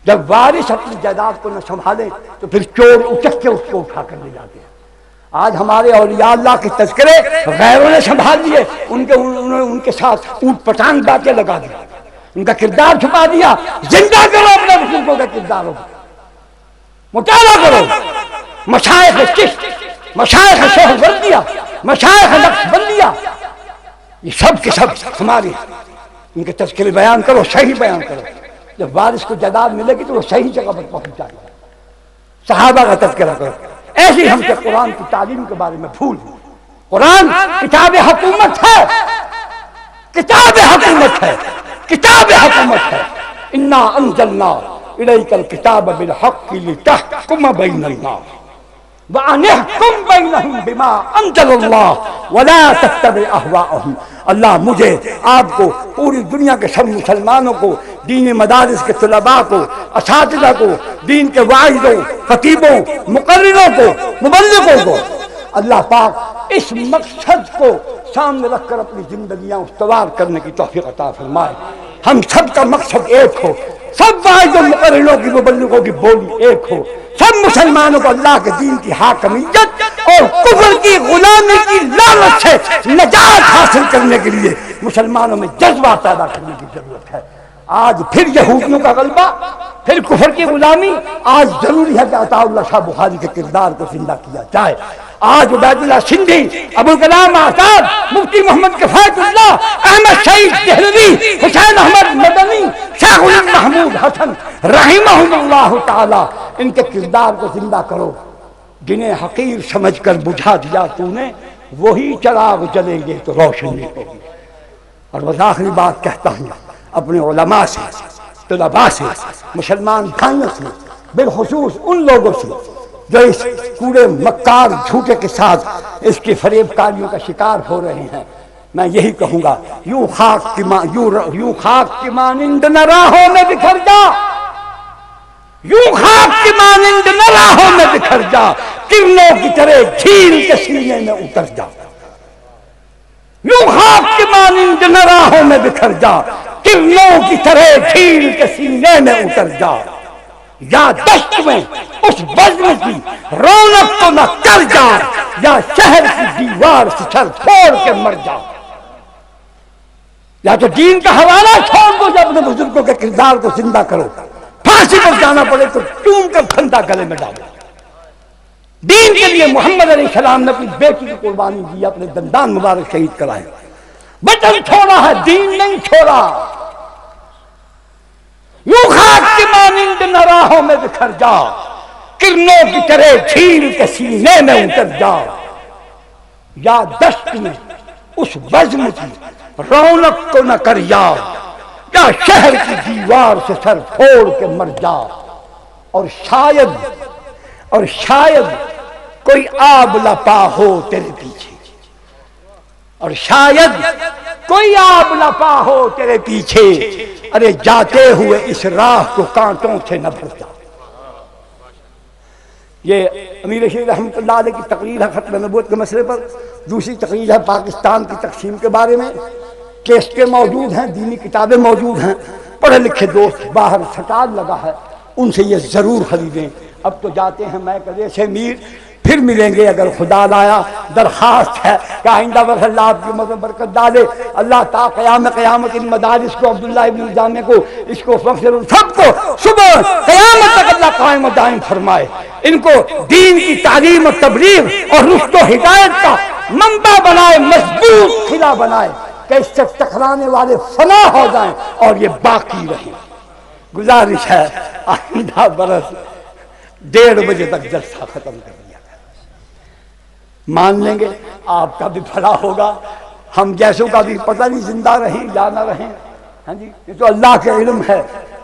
جب وارث اپنی جائیداد کو نہ سنبھالے تو پھر چور اچک کے اس کو اٹھا کر لے جاتے ہیں۔ آج ہمارے اولیاء اللہ کے تذکرے غیروں نے سنبھال لیے، ان کے ساتھ اوٹ پٹانگ باتیں لگا دی، ان کا کردار چھپا دیا۔ زندہ کرو اپنے بزرگوں کا کردار، مطالعہ کرو، مشائخ چشت، مشائخ شیخ وردیہ، مشائخ نقشبندیہ، یہ سب کے سب ہمارے ان کے تذکرے بیان کرو، صحیح بیان کرو، جب وارث کو جائیداد ملے گی تو وہ صحیح جگہ پر پہنچ جائے گا۔ صحابہ کا تذکرہ کرو، ایسی ہم سے قرآن کی تعلیم کے بارے میں بھول۔ قرآن کتاب حکومت ہے، کتاب حکومت ہے، کتاب حکومت ہے۔ انا انزلنا الیک الکتاب بالحق لتحکم بین الناس وان احکم بینہم بما انزل اللہ ولا تتبع اہواءہم۔ اللہ مجھے، آپ کو، پوری دنیا کے سب مسلمانوں کو، دینی مدارس کے طلباء کو، اساتذہ کو، دین کے واعظوں، خطیبوں، مقرروں کو، مبلغوں کو، اللہ پاک اس مقصد کو سامنے رکھ کر اپنی زندگیاں استوار کرنے کی توفیق عطا فرمائے۔ ہم سب کا مقصد ایک ہو، سب واعظوں، مقرروں کی، مبلغوں کی بولی ایک ہو، سب مسلمانوں کو اللہ کے دین کی حاکمیت اور کفر کی غلامی کی لعنت سے نجات حاصل کرنے کے لیے مسلمانوں میں جذبہ پیدا کرنے کی ضرورت ہے۔ آج پھر یہودیوں کا غلبہ، پھر کفر کی غلامی۔ آج ضروری ہے کہ عطا اللہ شاہ بخاری کے کردار کو زندہ کیا جائے۔ آج عبید اللہ سندھی، ابوالکلام آزاد، مفتی محمد کفایت اللہ، احمد شہید دہلوی، حسین احمد مدنی، شیخ الہند محمود حسن رحمہم اللہ تعالی، ان کے کردار کو زندہ کرو۔ جنہیں حقیر سمجھ کر بجھا دیا تو نے، وہی چراغ جلیں گے تو روشنی ہوگی۔ اور بس آخری بات کہتا ہوں اپنے علماء سے، طلباء سے، مسلمان بھائیوں سے، بالخصوص ان لوگوں سے جو اس کوڑے مکار جھوٹے کے ساتھ اس کی فریب کاریوں کا شکار ہو رہے ہیں، میں یہی کہوں گا، یوں خاک کی مانند نہ راہوں میں بکھر جا، یوں خاک کی مانند نہ راہوں میں بکھر جا، کرنوں کی طرح جھیل کے سینے میں اتر جا۔ یوں خاک کی مانند نہ راہوں میں بکھر جا، کرنوں کی طرح جھیل کے سینے میں اتر جا۔ یا دشت میں اس بزم کی رونق کو نہ کر جا، یا شہر کی دیوار سے سر پھوڑ کے مر جا۔ یا تو دین کا حوالہ چھوڑ دو، جب اپنے بزرگوں کے کردار کو زندہ کرو، پھانسی پر جانا پڑے تو چوم کر پھندا گلے میں ڈالو۔ دین کے لیے محمد علیہ السلام نے اپنی بیٹی کی قربانی دی، اپنے دندان مبارک شہید کرائے، وطن چھوڑا ہے، دین نہیں چھوڑا۔ یوں خاک کی مانند نہ راہوں میں بکھر جا، کرنوں کی طرح جھیل کے سینے میں اتر جا۔ یا دشت میں اس بزم کی رونق کو نہ کر یاد، یا شہر کی دیوار سے سر پھوڑ کے مر جا۔ اور شاید کوئی آب لپا ہو تیرے پیچھے، اور شاید کوئی آب لپا ہو تیرے پیچھے، ارے جاتے ہوئے اس راہ کو کانٹوں سے نہ بھر جا۔ یہ امیر رشید رحمۃ اللہ علیہ کی تقریر ہے ختم نبوت کے مسئلے پر۔ دوسری تقریر ہے پاکستان کی تقسیم کے بارے میں، کیسٹیں موجود ہیں، دینی کتابیں موجود ہیں، پڑھے لکھے دوست باہر سٹال لگا ہے، ان سے یہ ضرور خریدیں۔ اب تو جاتے ہیں میں کدے سے میر، پھر ملیں گے اگر خدا لایا۔ درخواست ہے کہ آئندہ برس اللہ آپ کی عمر میں برکت ڈالے، اللہ تا قیامت ان مدارس کو، عبداللہ ابن جامع کو، اس کو سب کو صبح قیامت تک اللہ قائم و دائم فرمائے، ان کو دین کی تعلیم و تبلیغ اور رشد و ہدایت کا منبع بنائے، مضبوط قلعہ بنائے کہ اس سے ٹکرانے والے فنا ہو جائیں اور یہ باقی رہیں۔ گزارش ہے آئندہ برس 1:30 بجے تک جلسہ ختم کر دیا جائے، مان لیں گے آپ کا بھی بھلا ہوگا، ہم جیسوں کا بھی پتہ نہیں زندہ رہیں یا نہ رہیں۔ ہاں جی، یہ تو اللہ کے علم ہے،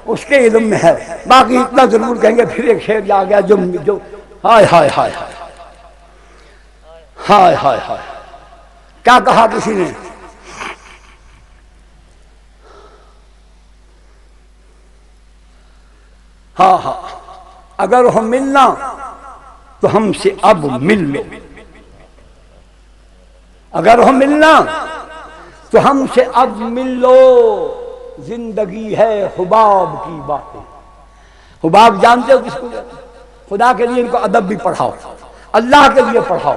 اس کے علم میں ہے۔ باقی اتنا ضرور کہیں گے، پھر ایک شعر آ گیا جو ہائے ہائے ہائے ہائے ہائے ہائے، کیا کہا کسی نے؟ ہاں ہاں، اگر ہو ملنا تو ہم سے اب مل لو، اگر ہو ملنا تو ہم سے اب مل لو، زندگی ہے حباب کی باتیں۔ حباب جانتے ہو کس کو؟ خدا کے لیے ان کو ادب بھی پڑھاؤ، اللہ کے لیے پڑھاؤ،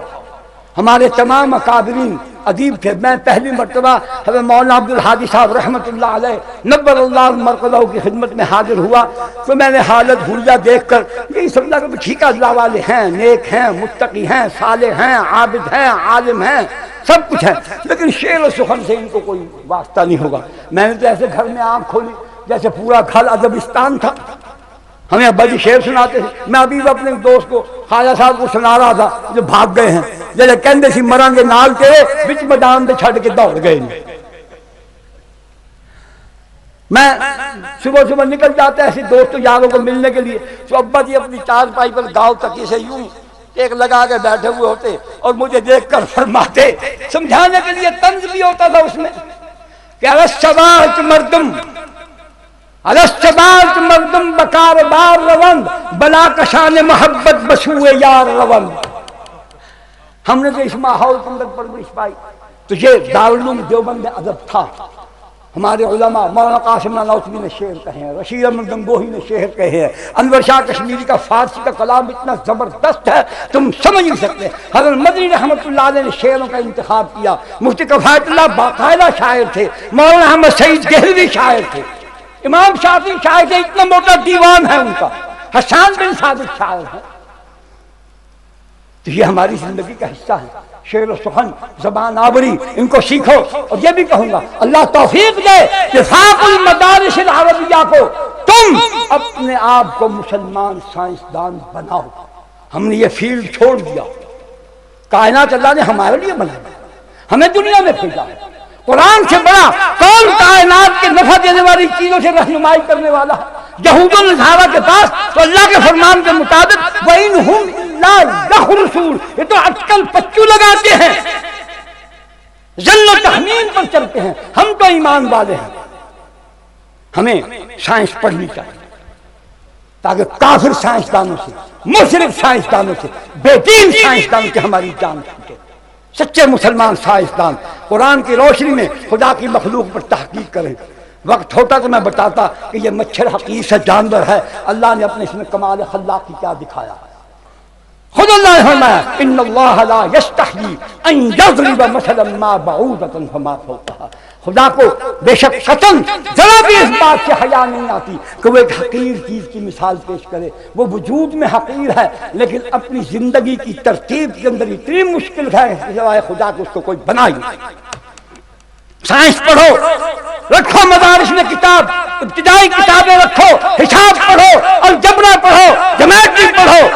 ہمارے تمام اکابرین ادیب تھے. میں پہلی مرتبہ حضرت مولانا عبد الحادی صاحب رحمۃ اللہ علیہ نبر اللہ مرکزہ کی خدمت میں حاضر ہوا تو میں نے حالت حلیہ دیکھ کر یہی سمجھا کہ ٹھیک ہے اللہ والے ہیں، نیک ہیں، متقی ہیں، صالح ہیں، عابد ہیں، عالم ہیں، سب کچھ ہے، لیکن شعر و سخن سے ان کو کوئی واسطہ نہیں ہوگا. میں نے تو ایسے گھر میں آنکھ کھولی جیسے پورا گھر ادبستان تھا. ہمیں ابا جی شعر سناتے تھے. میں ابھی اپنے دوست کو خواجہ صاحب کو سنا رہا تھا جو بھاگ گئے ہیں، جیسے کہندے سی مران گے نال کے بچ میدان دے چھڈ کے دوڑ گئے. میں صبح صبح نکل جاتا ایسے دوستوں یاروں کو ملنے کے لیے تو ابا جی اپنی چارپائی پر گاؤں تک سے یوں ایک لگا کے بیٹھے ہوئے ہوتے اور مجھے دیکھ کر فرماتے، سمجھانے کے لیے طنز بھی ہوتا تھا اس میں کہ السبات مردم السبات مردم بکار بار روند بلا کشان محبت بسوئے یار روند. ہم نے تو اس ماحول کے اندر پرورش پائی. تو یہ دارالعلوم دیوبند ادب تھا. ہمارے علماء مولانا قاسم نانوتوی نے شعر کہے ہیں، رشید احمد گنگوہی نے شعر کہے ہیں، انور شاہ کشمیری کا فارسی کا کلام اتنا زبردست ہے تم سمجھ نہیں سکتے. حضرت مدنی رحمۃ اللہ علیہ نے شعروں کا انتخاب کیا. مفتی کفایت اللہ باقاعدہ شاعر تھے. مولانا احمد سعید دہلوی شاعر تھے. امام شافعی شاعر تھے، اتنا موٹا دیوان ہے ان کا. حسان بن ثابت شاعر ہے. تو یہ ہماری زندگی کا حصہ ہے. شعر و سخن، زبان آوری، ان کو سیکھو. اور یہ بھی کہوں گا اللہ توفیق دے وفاق المدارس العربیہ کو تم اپنے آپ کو مسلمان سائنسدان بناؤ. ہم نے یہ فیلڈ چھوڑ دیا. کائنات اللہ نے ہمارے لیے بنایا، ہمیں دنیا میں بھیجا. قرآن سے بڑا کون کائنات کے نفع دینے والی چیزوں سے رہنمائی کرنے والا ہے؟ یہود و نصارہ کے پاس تو اللہ کے فرمان کے مطابق وَإِنْ هُمْ إِلَّا يَخْرُصُونَ، یہ تو اٹکل پچو لگاتے ہیں، ظن و تخمین پر چلتے ہیں. ہم تو ایمان والے ہیں. ہمیں سائنس پڑھنی چاہیے تاکہ کافر سائنسدانوں سے، مشرک سائنسدانوں سے، بے دین سائنسدانوں سے ہماری جان چھوٹے. سچے مسلمان سائنسدان قرآن کی روشنی میں خدا کی مخلوق پر تحقیق کریں. وقت ہوتا تو میں بتاتا کہ یہ مچھر حقیر سے جانور ہے. اللہ نے اپنے اس میں کمال خلاق کی کیا دکھایا. خود اللہ نے فرمایا ان اللہ لا یستحیی ان یضرب مثلا ما بعوضۃ فما فوقها. خدا کو بے شک قطعاً ذرا بھی اس بات سے حیا نہیں آتی کہ وہ ایک حقیر چیز کی مثال پیش کرے. وہ وجود میں حقیر ہے لیکن اپنی زندگی کی ترتیب کے اندر اتنی مشکل ہے سوائے خدا کو اس کو کوئی بنا ہی نہیں. سائنس پڑھو، رکھو مدارس میں کتاب، ابتدائی کتابیں رکھو، حساب پڑھو، الجبرا پڑھو، جیومیٹری پڑھو،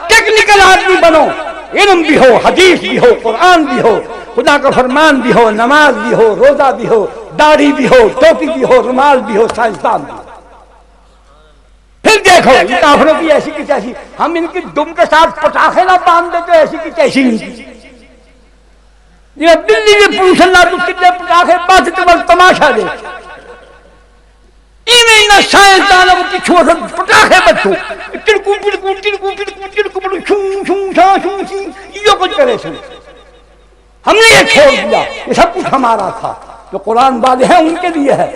ٹیکنیکل آدمی بنو. علم بھی ہو، حدیث بھی ہو، قرآن بھی ہو، خدا کا فرمان بھی ہو، نماز بھی ہو، روزہ بھی ہو، داڑھی بھی ہو، ٹوپی بھی ہو، رومال بھی ہو، سائنسدان بھی ہو. پھر دیکھو ان کافروں کی ایسی کی تیسی. ہم ان کی دم کے ساتھ پٹاخے نہ باندھ دے تو ایسی کی تیسی ان کی. یہ دلی میں پوچھن نہ تو کتنے پٹاخے بات تماشا دے. ایویں سائنسدانوں کی چھوڑ پٹاخے بچوں ٹڑکو ٹڑکو ٹڑکو ٹڑکو ٹڑکو چھوں چھوں چھا چھوں چھی یہ کچھ کرے سن. ہم نے یہ چھوڑ دیا. یہ سب کچھ ہمارا تھا. جو قرآن والے ہیں ان کے لیے ہے.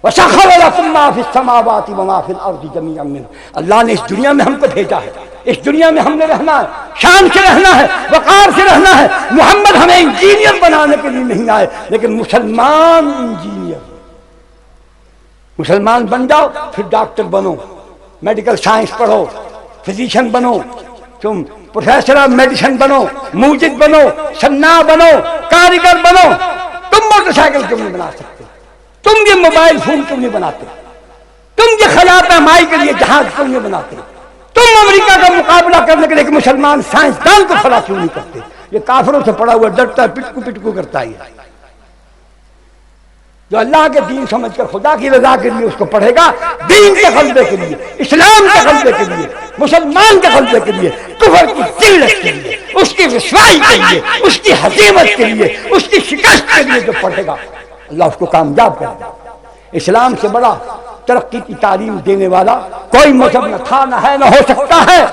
وَسَخَّرَ لَكُم مَّا فِي السَّمَاوَاتِ وَمَا فِي الْأَرْضِ جَمِيعًا مِّنْهُ. اللہ نے اس دنیا میں ہم کو بھیجا ہے. اس دنیا میں ہم نے رہنا ہے، شان سے رہنا ہے، وقار سے رہنا ہے. محمد ہمیں انجینئر بنانے کے لیے نہیں آئے لیکن مسلمان انجینئر. مسلمان بن جاؤ پھر ڈاکٹر بنو، میڈیکل سائنس پڑھو، فزیشین بنو، تم پروفیسر آف میڈیسن بنو، موجد بنو، صناع بنو، کاریگر بنو. تم موٹر سائیکل کیوں نہیں بنا سکتے؟ تم یہ موبائل فون کیوں نہیں بناتے؟ تم یہ خلا پیمائی کے لیے جہاز کیوں نہیں بناتے؟ تم امریکہ کا مقابلہ کرنے کے لیے مسلمان سائنسدان کو کھڑا کیوں نہیں کرتے؟ یہ کافروں سے پڑا ہوا ڈرتا ہے، پٹکو پٹکو کرتا ہے. جو اللہ کے دین سمجھ کر خدا کی رضا کے لیے اس کو پڑھے گا، دین کے غلبے کے لیے، اسلام کے غلبے کے لیے، مسلمان کے غلبے کے لیے، کفر کی ذلت کے لیے، اس کی رسوائی کے لیے، اس کی ہزیمت کے لیے، اس کی شکست کے لیے جو پڑھے گا اللہ اس کو کامیاب کرے گا. اسلام سے بڑا ترقی کی تعلیم دینے والا کوئی مذہب نہ تھا، نہ ہے، نہ ہو سکتا ہے.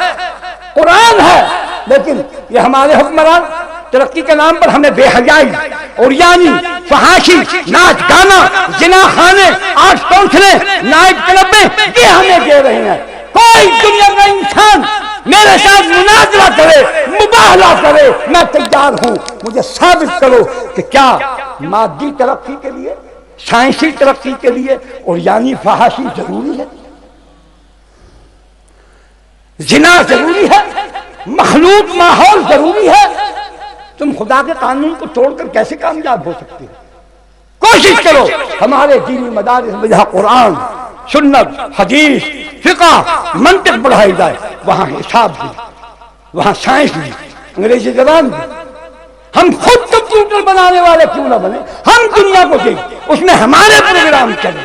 قرآن ہے. لیکن یہ ہمارے حکمران ترقی کے نام پر ہمیں بے حیائی، اوریانی، فحاشی، ناچ گانا، زنا خانے، آرٹ کونسلیں، نائٹ کلب میں یہ ہمیں دے رہے ہیں. کوئی دنیا کا انسان میرے ساتھ مناظرہ کرے، مباہلہ کرے، میں تیار ہوں، مجھے ثابت کرو کہ کیا مادی ترقی کے لیے، سائنسی ترقی کے لیے اور یعنی فحاشی ضروری ہے، زنا ضروری ہے، مخلوط ماحول ضروری ہے؟ تم خدا کے قانون کو توڑ کر کیسے کامیاب ہو سکتے ہو؟ کوشش کرو ہمارے دینی مدارس میں جہاں قرآن، سنت، حدیث، فقہ، منطق پڑھائی جائے، وہاں حساب بھی، وہاں سائنس بھی، انگریزی زبان بھی۔ ہم خود کمپیوٹر بنانے والے کیوں نہ بنے؟ ہم دنیا کو دیں، اس میں ہمارے پروگرام چلیں۔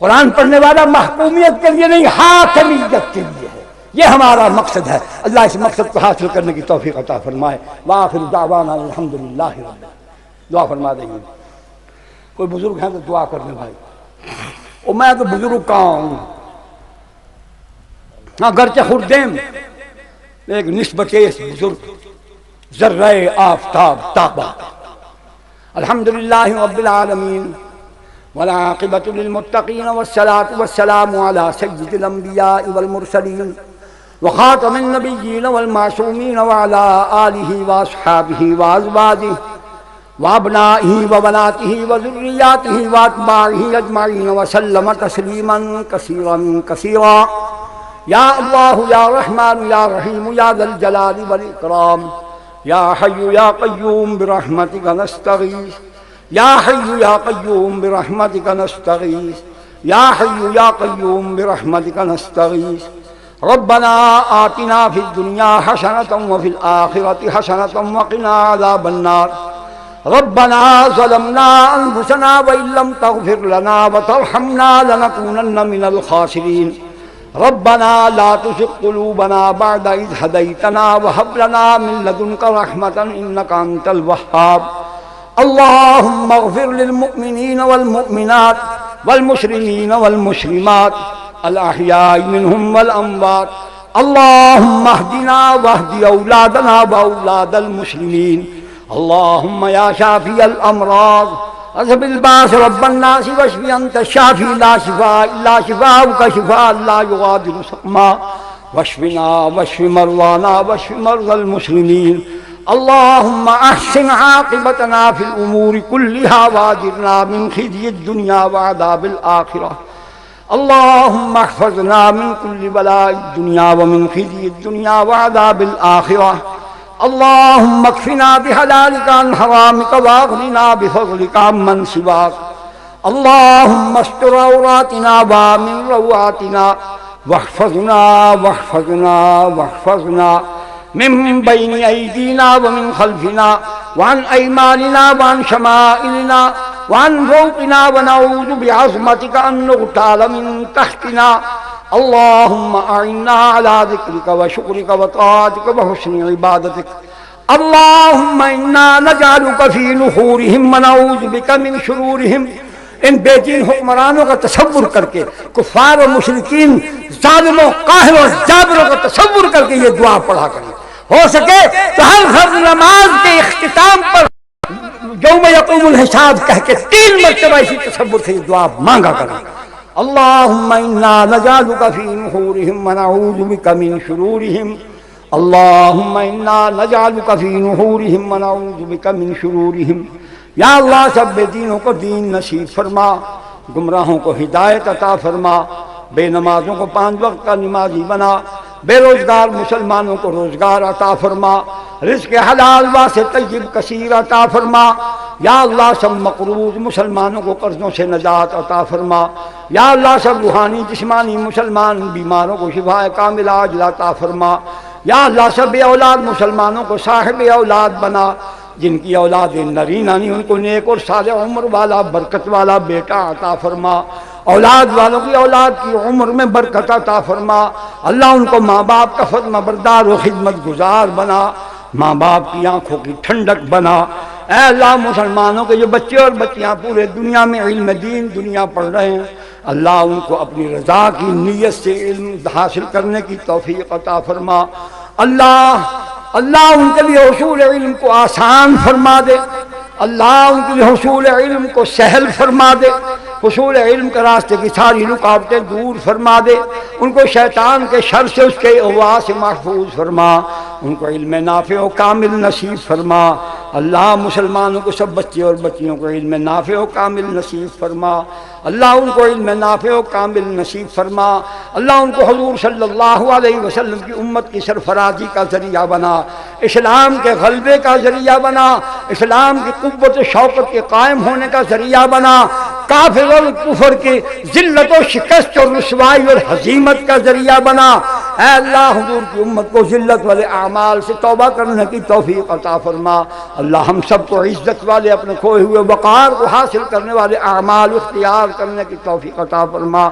قرآن پڑھنے والا محکومیت کے لیے نہیں، حاکمیت کے لیے ہے، یہ ہمارا مقصد ہے۔ اللہ اس مقصد کو حاصل کرنے کی توفیق عطا فرمائے۔ وآخر دعوانا الحمدللہ رب العالمین۔ دعا فرما دیں گے، کوئی بزرگ ہیں تو دعا کرنے بھائی، اور میں تو بزرگ کہاں ہوں، ہاں گرچہ خردیم ایک نسبت بزرگ ذرہ آفتاب تابہ۔ الحمدللہ رب العالمین والعاقبۃ للمتقین والصلاۃ والسلام علی سید الانبیاء والمرسلین وخاتم النبیین والمعصومین وعلی آلہ واصحابہ وازواجہ وابنائہ وبناتہ وذریاتہ واتباعہ اجمعین وسلم تسلیما کثیرا کثیرا۔ یا اللہ یا رحمن یا رحیم یا ذا الجلال والاکرام، یا حی یا قیوم برحمتک نستغیث، یا حی یا قیوم برحمتک نستغیث، یا حی یا قیوم برحمتک نستغیث۔ ربنا آتنا فی الدنیا حسنۃ وفی الآخرۃ حسنۃ وقنا عذاب النار۔ ربنا ظلمنا انفسنا وان لم تغفر لنا وترحمنا لنكونن من الخاسرین۔ ربنا لا تزغ قلوبنا بعد إذ هديتنا وهب لنا من لدنك رحمة إنك أنت الوهاب۔ اللهم اغفر للمؤمنين والمؤمنات والمسلمين والمسلمات الأحياء منهم والأموات۔ اللهم اهدنا واهد أولادنا وأولاد المسلمين۔ اللهم يا شافي الأمراض اذهب الباس رب الناس واشف انت الشافي لا شفاء الا شفاؤك شفاء لا يغادر سقما، واشفنا واشف مرضانا واشف مرضى المسلمين۔ اللهم احسن عاقبتنا في الامور كلها واجرنا من خزي الدنيا وعذاب الاخره۔ اللهم احفظنا من كل بلاء الدنيا ومن خزي الدنيا وعذاب الاخره۔ اللهم اكفنا بحلالك عن حرامك واغننا بفضلك عمن سواك۔ اللهم استر عوراتنا وامن رواتنا واحفظنا واحفظنا واحفظنا من بين أيدينا ومن خلفنا وعن أيماننا وعن شمائلنا وعن فوقنا، ونعوذ بعظمتك أن نغتال من تحتنا۔ اللهم أعنا على ذكرك وشكرك وطاعتك وحسن عبادتك۔ اللهم إنا نجعلك في نحورهم ونعوذ بك من شرورهم۔ ان بے دین حکمرانوں کا تصور کر کے، کفار و مشرکین، ظالموں، قاہروں، جابروں کا تصور کر کے یہ دعا پڑھا کریں۔ ہو سکے تو ہر فرض نماز کے اختتام پر یوم یقوم الحساب کہہ کے 3 مرتبہ اسی تصور سے یہ دعا مانگا کریں۔ اللهم إنا نجعلك في نحورهم ونعوذ بك من شرورهم۔ اللهم إنا نجعلك في نحورهم ونعوذ بك من شرورهم۔ یا اللہ سب بے دینوں کو دین نصیب فرما، گمراہوں کو ہدایت عطا فرما، بے نمازوں کو 5 وقت کا نمازی بنا، بے روزگار مسلمانوں کو روزگار عطا فرما، رزق حلال واسع طیب کثیر عطا فرما۔ یا اللہ سب مقروض مسلمانوں کو قرضوں سے نجات عطا فرما۔ یا اللہ سب روحانی جسمانی مسلمان بیماروں کو شفاء کامل عاجل عطا فرما۔ یا اللہ سب بے اولاد مسلمانوں کو صاحب اولاد بنا، جن کی اولاد نرینہ نہیں ان کو نیک اور صالح عمر والا برکت والا بیٹا عطا فرما۔ اولاد والوں کی اولاد کی عمر میں برکت عطا فرما۔ اللہ ان کو ماں باپ کا فرما بردار و خدمت گزار بنا، ماں باپ کی آنکھوں کی ٹھنڈک بنا۔ اے اللہ مسلمانوں کے جو بچے اور بچیاں پورے دنیا میں علم دین دنیا پڑھ رہے ہیں، اللہ ان کو اپنی رضا کی نیت سے علم حاصل کرنے کی توفیق عطا فرما۔ اللہ ان کے لیے حصول علم کو آسان فرما دے، اللہ ان کے لیے حصول علم کو سہل فرما دے۔ حصول علم کے راستے کی ساری رکاوٹیں دور فرما دے، ان کو شیطان کے شر سے اس کے اغوا سے محفوظ فرما، ان کو علم نافع و کامل نصیب فرما۔ اللہ مسلمانوں کو سب بچے اور بچیوں کو علم نافع و کامل نصیب فرما، اللہ ان کو علم نافع و کامل نصیب فرما، اللہ ان کو حضور صلی اللہ علیہ وسلم کی امت کی سرفرازی کا ذریعہ بنا، اسلام کے غلبے کا ذریعہ بنا، اسلام کی قوت و شوکت کے قائم ہونے کا ذریعہ بنا، کافر اور کفر کی ذلت و شکست اور رسوائی اور ہزیمت کا ذریعہ بنا۔ اے اللہ حضور کی امت کو ذلت والے اعمال سے توبہ کرنے کی توفیق عطا فرما، اللہ ہم سب کو عزت والے اپنے کھوئے ہوئے وقار کو حاصل کرنے والے اعمال اختیار کرنے کی توفیق عطا فرما۔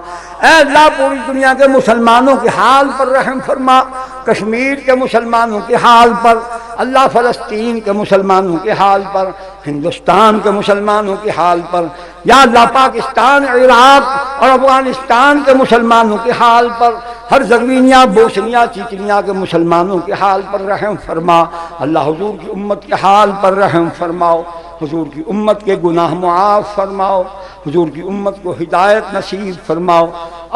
اے اللہ پوری دنیا کے مسلمانوں کے حال پر رحم فرما، کشمیر کے مسلمانوں کے حال پر، اللہ فلسطین کے مسلمانوں کے حال پر، ہندوستان کے مسلمانوں کے حال پر، یا اللہ پاکستان، عراق اور افغانستان کے مسلمانوں کے حال پر، ہر زرمینیا، بوسنیا، چیچنیا کے مسلمانوں کے حال پر رحم فرما، اللہ حضور کی امت کے حال پر رحم فرماؤ، حضور کی امت کے گناہ معاف فرماؤ، حضور کی امت کو ہدایت نصیب فرماؤ۔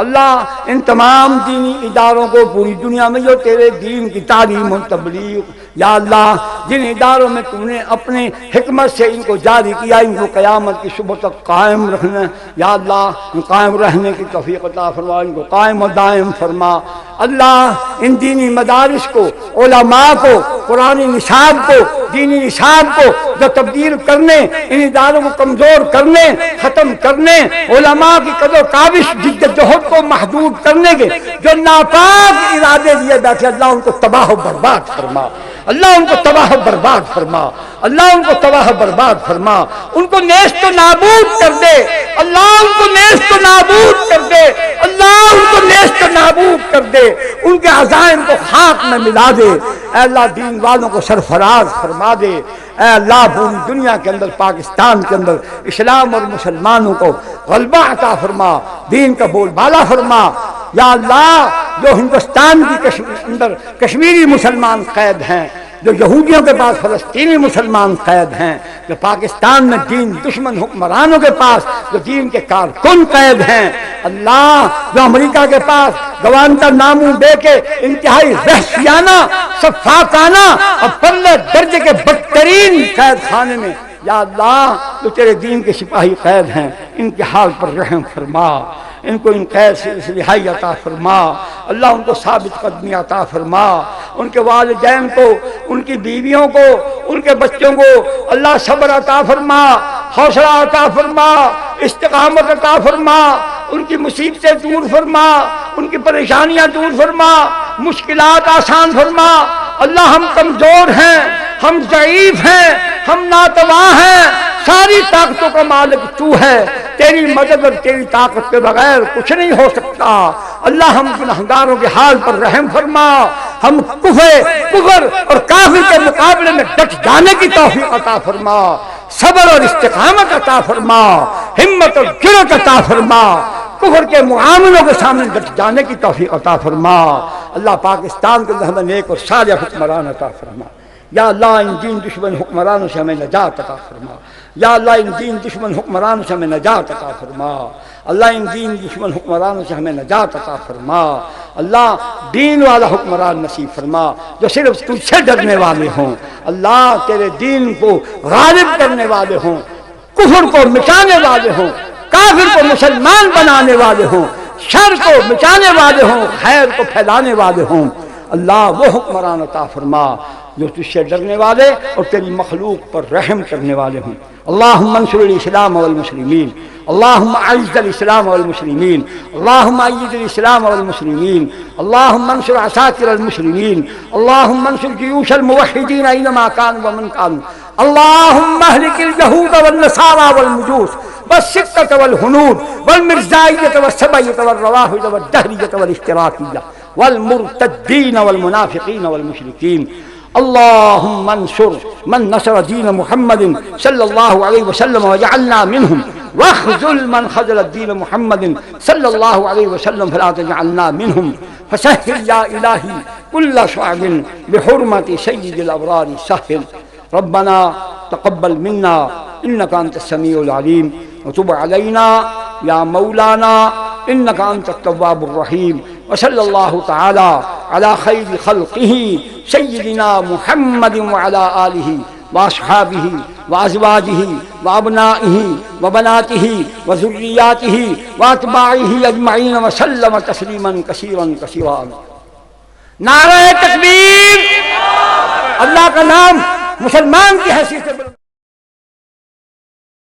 اللہ ان تمام دینی اداروں کو پوری دنیا میں جو تیرے دین کی تعلیم و تبلیغ، یا اللہ جن اداروں میں تم نے اپنے حکمت سے ان کو جاری کیا، ان کو قیامت کی صبح تک قائم رکھنا، یا اللہ قائم رہنے کی توفیق عطا فرما، ان کو قائم و دائم فرما۔ اللہ ان دینی مدارس کو، علماء کو، قرآنی نصاب کو، دینی نصاب کو جو تبدیل کرنے، ان اداروں کو کمزور کرنے، ختم کرنے، علماء کی قدر و کاوش، جد جہد کو محدود کرنے کے جو ناپاک ارادے لیے بیٹھے، اللہ ان کو تباہ و برباد فرما، اللہ ان کو تباہ و برباد فرما، اللہ ان کو تباہ و برباد فرما، ان کو نیست و نابود کر دے، اللہ ان کو نیست و نابود کر دے، اللہ ان کو نیست و نابود کر دے، ان کے عزائم کو خاک میں ملا دے، اے اللہ دین والوں کو سرفراز فرما دے، اے اللہ پوری دنیا کے اندر، پاکستان کے اندر اسلام اور مسلمانوں کو غلبہ عطا فرما، دین کا بول بالا فرما، یا اللہ جو ہندوستان کی اندر کشمیری مسلمان قید ہیں، جو یہودیوں کے پاس فلسطینی مسلمان قید ہیں، جو پاکستان میں دین دشمن حکمرانوں کے پاس جو دین کے کارکن قید ہیں، اللہ جو امریکہ کے پاس گوانتا نامو دے کے انتہائی وحشیانہ، سفاکانہ اور پرلے درجے کے بدترین قید خانے میں، یا اللہ جو تیرے دین کے سپاہی قید ہیں، ان کے حال پر رحم فرما، ان کو ان قید سے رہائی عطا فرما، اللہ ان کو ثابت قدمی عطا فرما، ان کے والدین کو، ان کی بیویوں کو، ان کے بچوں کو اللہ صبر عطا فرما، حوصلہ عطا فرما، استقامت عطا فرما، ان کی مصیبتیں دور فرما، ان کی پریشانیاں دور فرما، مشکلات آسان فرما۔ اللہ ہم کمزور ہیں، ہم ضعیف ہیں، ہم ناتواں ہیں، ساری طاقتوں کا مالک تو ہے، تیری مدد اور تیری طاقت کے بغیر کچھ نہیں ہو سکتا۔ اللہ ہم گنہگاروں کے حال پر رحم فرما، ہم کفر اور کافر کے مقابلے میں ڈٹ جانے کی توفیق عطا فرما، صبر اور استقامت عطا فرما، ہمت اور جرأت عطا فرما، کفر کے معاملوں کے سامنے ڈٹ جانے کی توفیق عطا فرما۔ اللہ پاکستان کے اندر ہمیں نیک اور صالح حکمران عطا فرما، یا اللہ ان دین دشمن حکمرانوں سے ہمیں نجات عطا فرما، یا اللہ ان دین دشمن حکمرانوں سے ہمیں نجات عطا فرما، اللہ ان دین دشمن حکمرانوں سے ہمیں نجات عطا فرما، اللہ دین والا حکمران نصیب فرما جو صرف تجھ سے ڈرنے والے ہوں، اللہ تیرے دین کو غالب کرنے والے ہوں، کفر کو مٹانے والے ہوں، کافر کو مسلمان بنانے والے ہوں، شر کو مٹانے والے ہوں، خیر کو پھیلانے والے ہوں۔ اللہ وہ حکمران عطا فرما جو تجھ سے ڈرنے والے اور تیری مخلوق پر رحم کرنے والے ہوں۔ اللہم انصر الاسلام والمسلمین، اللہم اعز الاسلام والمسلمین، اللہم اید الاسلام والمسلمین، اللہم انصر عساکر المسلمین، اللہم انصر جیوش الموحدین اینما کانوا ومن کانوا، اللہم اہلک اليہود والنصارى والمجوس والسکۃ والہنود والمرزائیۃ والسبعیۃ والروافض والدہریۃ والاشتراکیہ والمرتدین والمنافقین والمشرکین۔ اللهم انصر من نصر دين محمد صلى الله عليه وسلم وجعلنا منهم، واخذل من خذل الدين محمد صلى الله عليه وسلم فلا تجعلنا منهم، فسهل يا إلهي كل صعب بحرمة سيد الأبرار سهل۔ ربنا تقبل منا إنك أنت السميع العليم، وتب علينا یا مولانا انک انت التواب الرحیم وصلی اللہ تعالی علی خیر خلقہ سیدنا محمد وعلی آلہ واصحابہ وازواجہ وابنائہ وبناتہ وذریاتہ واتباعہ اجمعین وسلم تسلیما کثیرا کثیرا. نعرہ تکبیر. اللہ کا نام مسلمان کی حیثیت سے